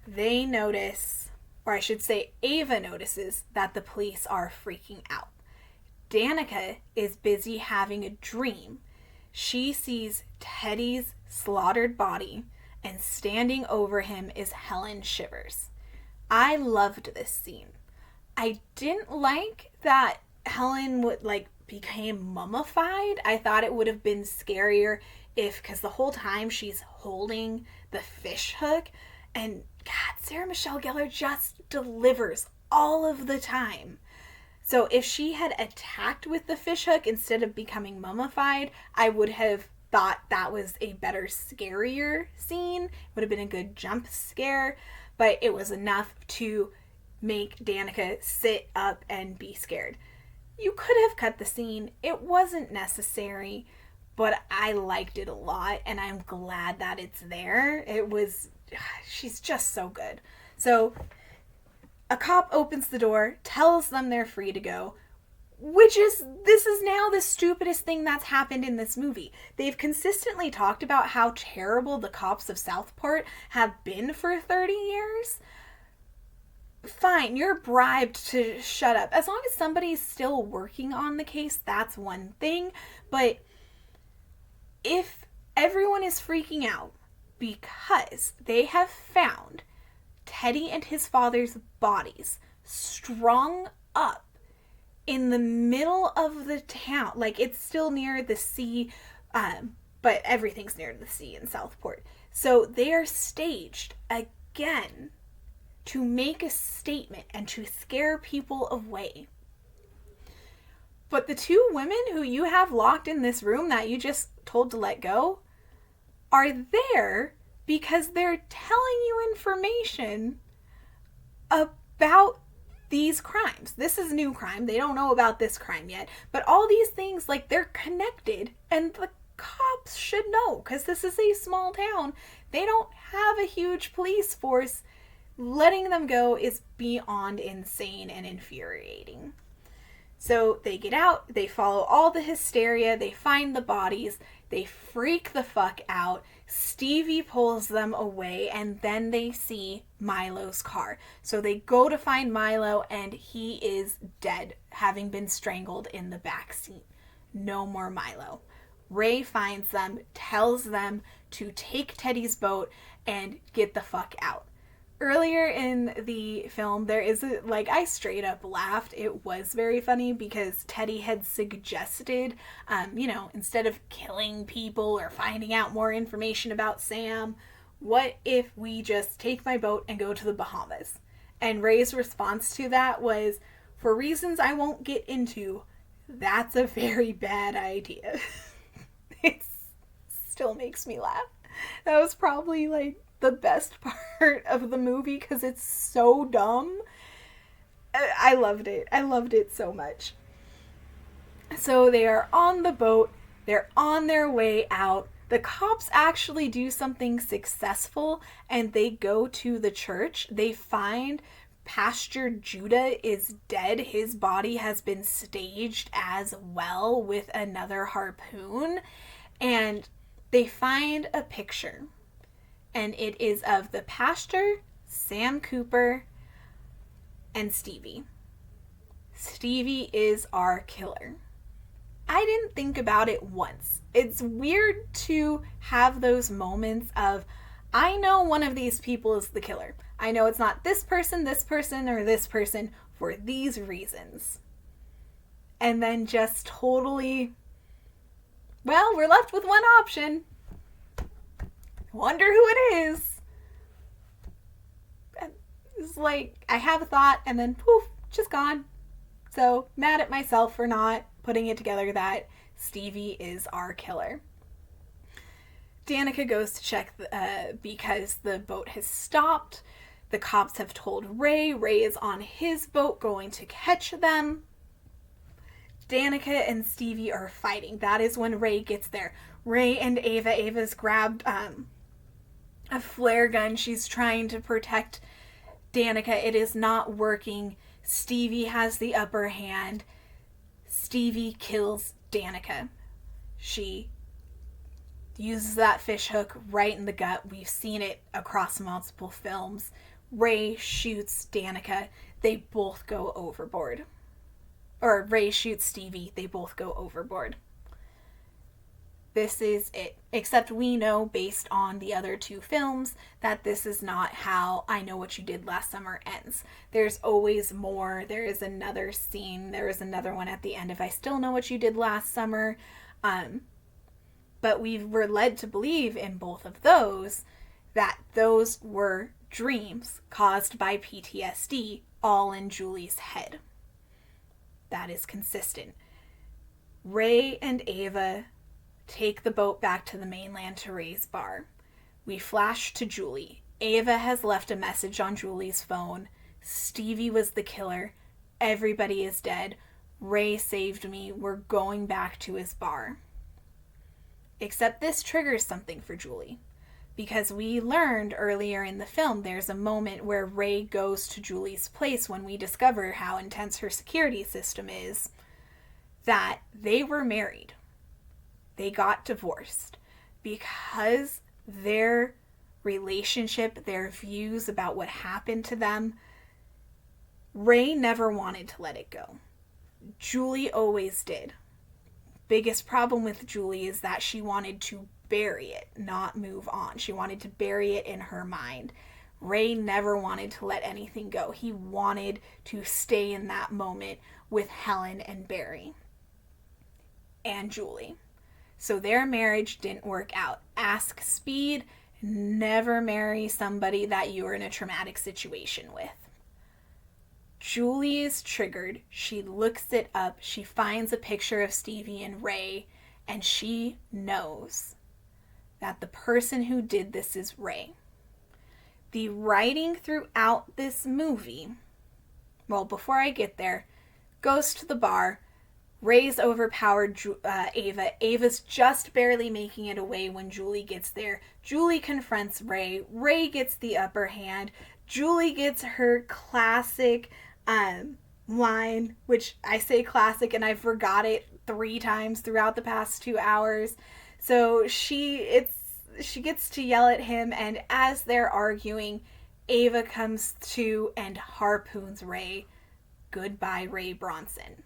they notice, or I should say Ava notices, that the police are freaking out. Danica is busy having a dream. She sees Teddy's slaughtered body, and standing over him is Helen Shivers. I loved this scene. I didn't like that Helen became mummified. I thought it would have been scarier because the whole time she's holding the fish hook, and God, Sarah Michelle Gellar just delivers all of the time. So if she had attacked with the fish hook instead of becoming mummified, I would have thought that was a better, scarier scene. It would have been a good jump scare, but it was enough to make Danica sit up and be scared. You could have cut the scene. It wasn't necessary, but I liked it a lot, and I'm glad that it's there. She's just so good. So a cop opens the door, tells them they're free to go, this is now the stupidest thing that's happened in this movie. They've consistently talked about how terrible the cops of Southport have been for 30 years. Fine, you're bribed to shut up. As long as somebody's still working on the case, that's one thing. But if everyone is freaking out because they have found Teddy and his father's bodies strung up in the middle of the town. Like, it's still near the sea, but everything's near the sea in Southport. So they are staged again to make a statement and to scare people away. But the two women who you have locked in this room that you just told to let go are there because they're telling you information about these crimes. This is new crime. They don't know about this crime yet. But all these things, like, they're connected, and the cops should know because this is a small town. They don't have a huge police force. Letting them go is beyond insane and infuriating. So they get out, they follow all the hysteria, they find the bodies, they freak the fuck out. Stevie pulls them away, and then they see Milo's car. So they go to find Milo, and he is dead, having been strangled in the back seat. No more Milo. Ray finds them, tells them to take Teddy's boat and get the fuck out. Earlier in the film, there is I straight up laughed. It was very funny because Teddy had suggested, instead of killing people or finding out more information about Sam, what if we just take my boat and go to the Bahamas? And Ray's response to that was, for reasons I won't get into, that's a very bad idea. It still makes me laugh. That was probably the best part of the movie because it's so dumb. I loved it. I loved it so much. So they are on the boat. They're on their way out. The cops actually do something successful and they go to the church. They find Pastor Judah is dead. His body has been staged as well with another harpoon. And they find a picture. And it is of the pastor, Sam Cooper, and Stevie. Stevie is our killer. I didn't think about it once. It's weird to have those moments of, I know one of these people is the killer. I know it's not this person, or this person for these reasons. And then just totally, well, we're left with one option. Wonder who it is. It's like, I have a thought and then poof, just gone. So, mad at myself for not putting it together that Stevie is our killer. Danica goes to check because the boat has stopped. The cops have told Ray. Ray is on his boat going to catch them. Danica and Stevie are fighting. That is when Ray gets there. Ray and Ava. Ava's grabbed a flare gun. She's trying to protect Danica. It is not working. Stevie has the upper hand. Stevie kills Danica. She uses that fish hook right in the gut. We've seen it across multiple films. Ray shoots Danica. They both go overboard. Or Ray shoots Stevie. They both go overboard. This is it. Except we know, based on the other two films, that this is not how I Know What You Did Last Summer ends. There's always more. There is another scene. There is another one at the end of I Still Know What You Did Last Summer. But we were led to believe in both of those that those were dreams caused by PTSD, all in Julie's head. That is consistent. Ray and Ava take the boat back to the mainland to Ray's bar. We flash to Julie. Ava has left a message on Julie's phone. Stevie was the killer. Everybody is dead. Ray saved me. We're going back to his bar. Except this triggers something for Julie. Because we learned earlier in the film there's a moment where Ray goes to Julie's place when we discover how intense her security system is, that they were married. They got divorced because their relationship, their views about what happened to them, Ray never wanted to let it go. Julie always did. Biggest problem with Julie is that she wanted to bury it, not move on. She wanted to bury it in her mind. Ray never wanted to let anything go. He wanted to stay in that moment with Helen and Barry and Julie. So their marriage didn't work out. Ask Speed, never marry somebody that you're in a traumatic situation with. Julie is triggered. She looks it up. She finds a picture of Stevie and Ray, and she knows that the person who did this is Ray. The writing throughout this movie, well, before I get there, goes to the bar. Ray's overpowered Ava. Ava's just barely making it away when Julie gets there. Julie confronts Ray. Ray gets the upper hand. Julie gets her classic line, which I say classic and I forgot it 3 times throughout the past 2 hours. So she gets to yell at him, and as they're arguing, Ava comes to and harpoons Ray. Goodbye, Ray Bronson.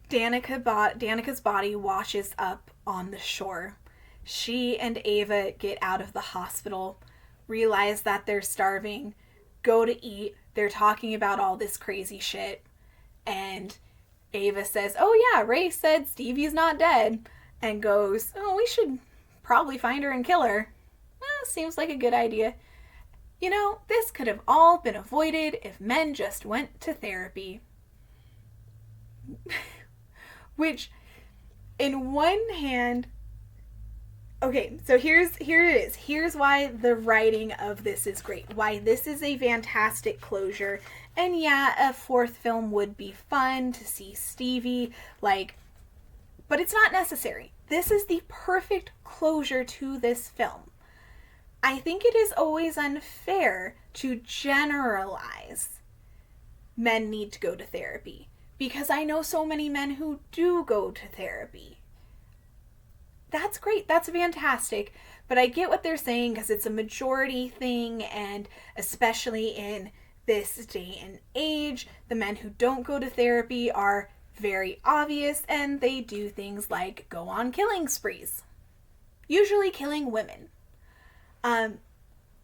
Danica's body washes up on the shore. She and Ava get out of the hospital, realize that they're starving, go to eat. They're talking about all this crazy shit. And Ava says, oh yeah, Ray said Stevie's not dead. And goes, oh, we should probably find her and kill her. Well, seems like a good idea. You know, this could have all been avoided if men just went to therapy. Which, in one hand, okay, so here it is. Here's why the writing of this is great. Why this is a fantastic closure. And yeah, a 4th film would be fun to see Stevie, but it's not necessary. This is the perfect closure to this film. I think it is always unfair to generalize men need to go to therapy, because I know so many men who do go to therapy. That's great. That's fantastic. But I get what they're saying because it's a majority thing, and especially in this day and age, the men who don't go to therapy are very obvious, and they do things like go on killing sprees. Usually killing women.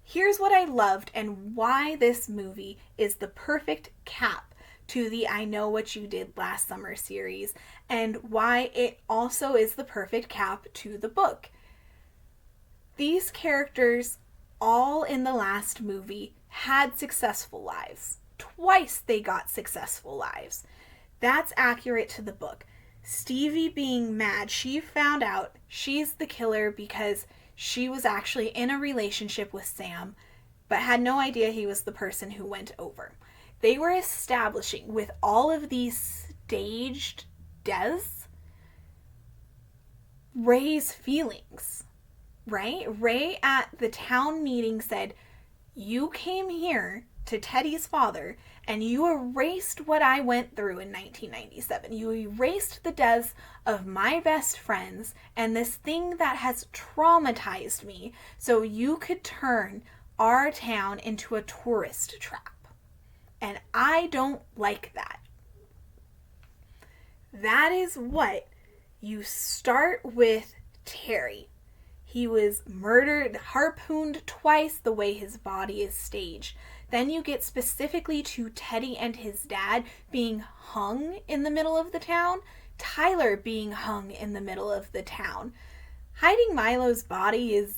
Here's what I loved and why this movie is the perfect cap to the I Know What You Did Last Summer series, and why it also is the perfect cap to the book. These characters, all in the last movie, had successful lives. Twice they got successful lives. That's accurate to the book. Stevie being mad, she found out she's the killer because she was actually in a relationship with Sam, but had no idea he was the person who went over. They were establishing with all of these staged deaths, Ray's feelings, right? Ray at the town meeting said, you came here to Teddy's father and you erased what I went through in 1997. You erased the deaths of my best friends and this thing that has traumatized me so you could turn our town into a tourist trap. And I don't like that. That is what you start with Terry. He was murdered, harpooned twice the way his body is staged. Then you get specifically to Teddy and his dad being hung in the middle of the town. Tyler being hung in the middle of the town. Hiding Milo's body is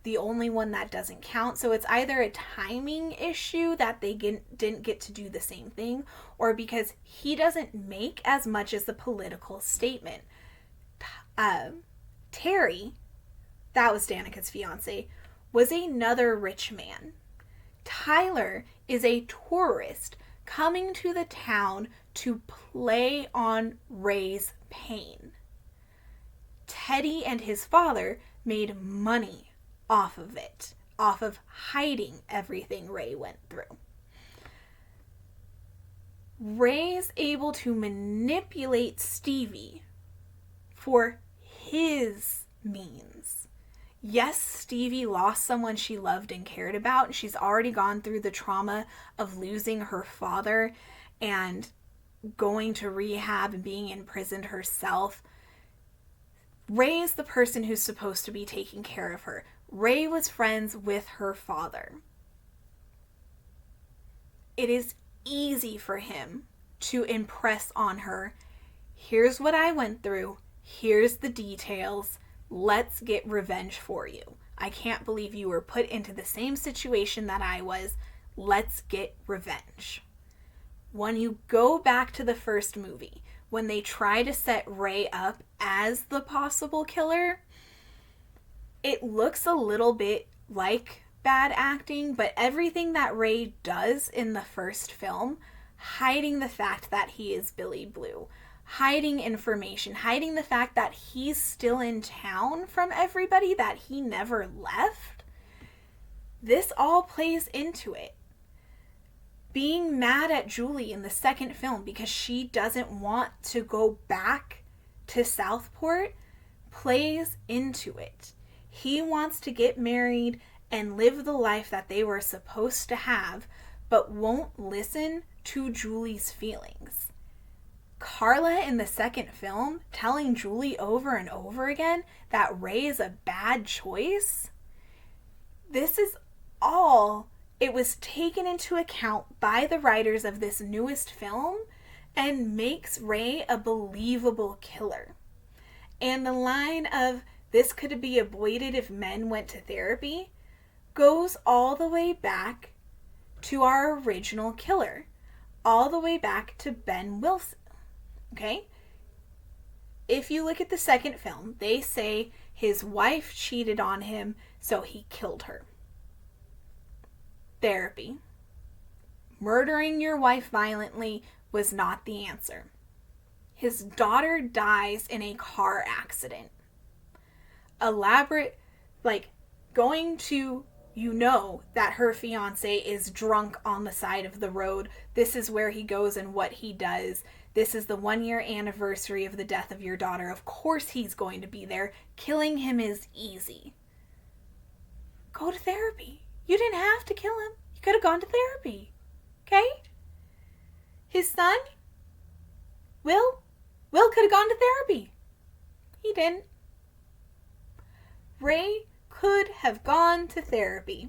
the only one that doesn't count. So it's either a timing issue that they didn't get to do the same thing, or because he doesn't make as much as the political statement. Terry, that was Danica's fiance, was another rich man. Tyler is a tourist coming to the town to play on Ray's pain. Teddy and his father made money off of it, off of hiding everything Ray went through. Ray's able to manipulate Stevie for his means. Yes, Stevie lost someone she loved and cared about, and she's already gone through the trauma of losing her father and going to rehab and being imprisoned herself. Rey is the person who's supposed to be taking care of her. Rey was friends with her father. It is easy for him to impress on her, here's what I went through, here's the details, let's get revenge for you. I can't believe you were put into the same situation that I was, let's get revenge. When you go back to the first movie, when they try to set Rey up as the possible killer, it looks a little bit like bad acting, but everything that Rey does in the first film, hiding the fact that he is Billy Blue, hiding information, hiding the fact that he's still in town from everybody, that he never left, this all plays into it. Being mad at Julie in the second film because she doesn't want to go back to Southport plays into it. He wants to get married and live the life that they were supposed to have, but won't listen to Julie's feelings. Carla in the second film telling Julie over and over again that Rey is a bad choice. This is all, it was taken into account by the writers of this newest film and makes Rey a believable killer. And the line of, this could be avoided if men went to therapy, goes all the way back to our original killer. All the way back to Ben Wilson. Okay? If you look at the second film, they say his wife cheated on him, so he killed her. Therapy. Murdering your wife violently was not the answer. His daughter dies in a car accident. Elaborate, going to, that her fiance is drunk on the side of the road. This is where he goes and what he does. This is the 1-year anniversary of the death of your daughter. Of course he's going to be there. Killing him is easy. Go to therapy. You didn't have to kill him. You could have gone to therapy. Okay? His son, Will could have gone to therapy. He didn't. Rey could have gone to therapy.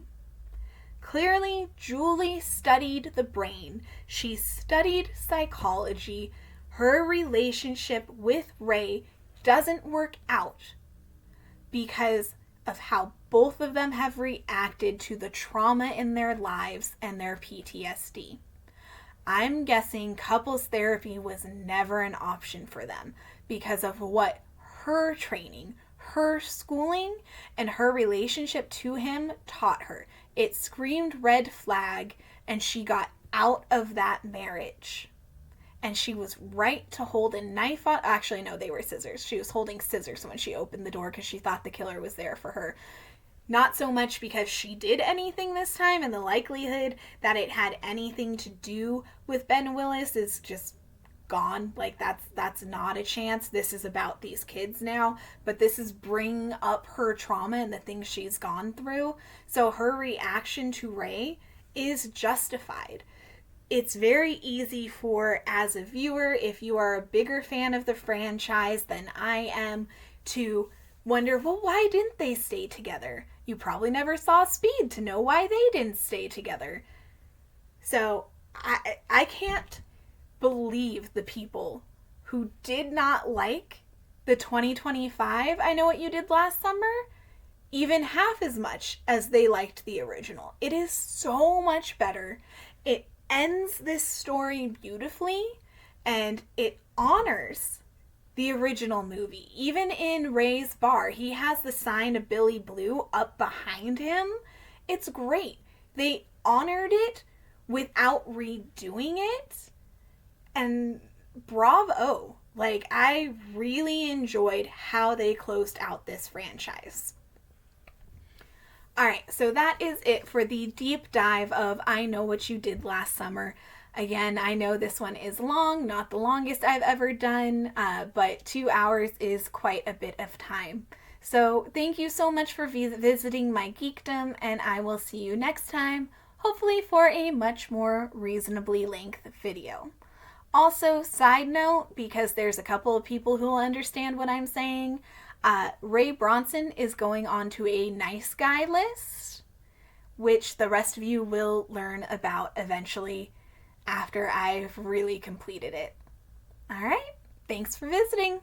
Clearly, Julie studied the brain. She studied psychology. Her relationship with Rey doesn't work out because of how both of them have reacted to the trauma in their lives and their PTSD. I'm guessing couples therapy was never an option for them because of what her training, her schooling, and her relationship to him taught her. It screamed red flag, and she got out of that marriage. And she was right to hold a knife on... Actually, no, they were scissors. She was holding scissors when she opened the door because she thought the killer was there for her. Not so much because she did anything this time, and the likelihood that it had anything to do with Ben Willis is just gone. That's not a chance. This is about these kids now, but this is bringing up her trauma and the things she's gone through. So her reaction to Rey is justified. It's very easy for, as a viewer, if you are a bigger fan of the franchise than I am, to wonder, well, why didn't they stay together? You probably never saw Speed to know why they didn't stay together. So I can't believe the people who did not like the 2025 I Know What You Did Last Summer even half as much as they liked the original. It is so much better. It ends this story beautifully, and it honors the original movie. Even in Rey's bar, he has the sign of Billy Blue up behind him. It's great. They honored it without redoing it. And bravo. I really enjoyed how they closed out this franchise. Alright, so that is it for the deep dive of I Know What You Did Last Summer. Again, I know this one is long, not the longest I've ever done, but 2 hours is quite a bit of time. So thank you so much for visiting my Geekdom, and I will see you next time, hopefully for a much more reasonably length video. Also, side note, because there's a couple of people who will understand what I'm saying, Ray Bronson is going on to a nice guy list, which the rest of you will learn about eventually after I've really completed it. All right, thanks for visiting.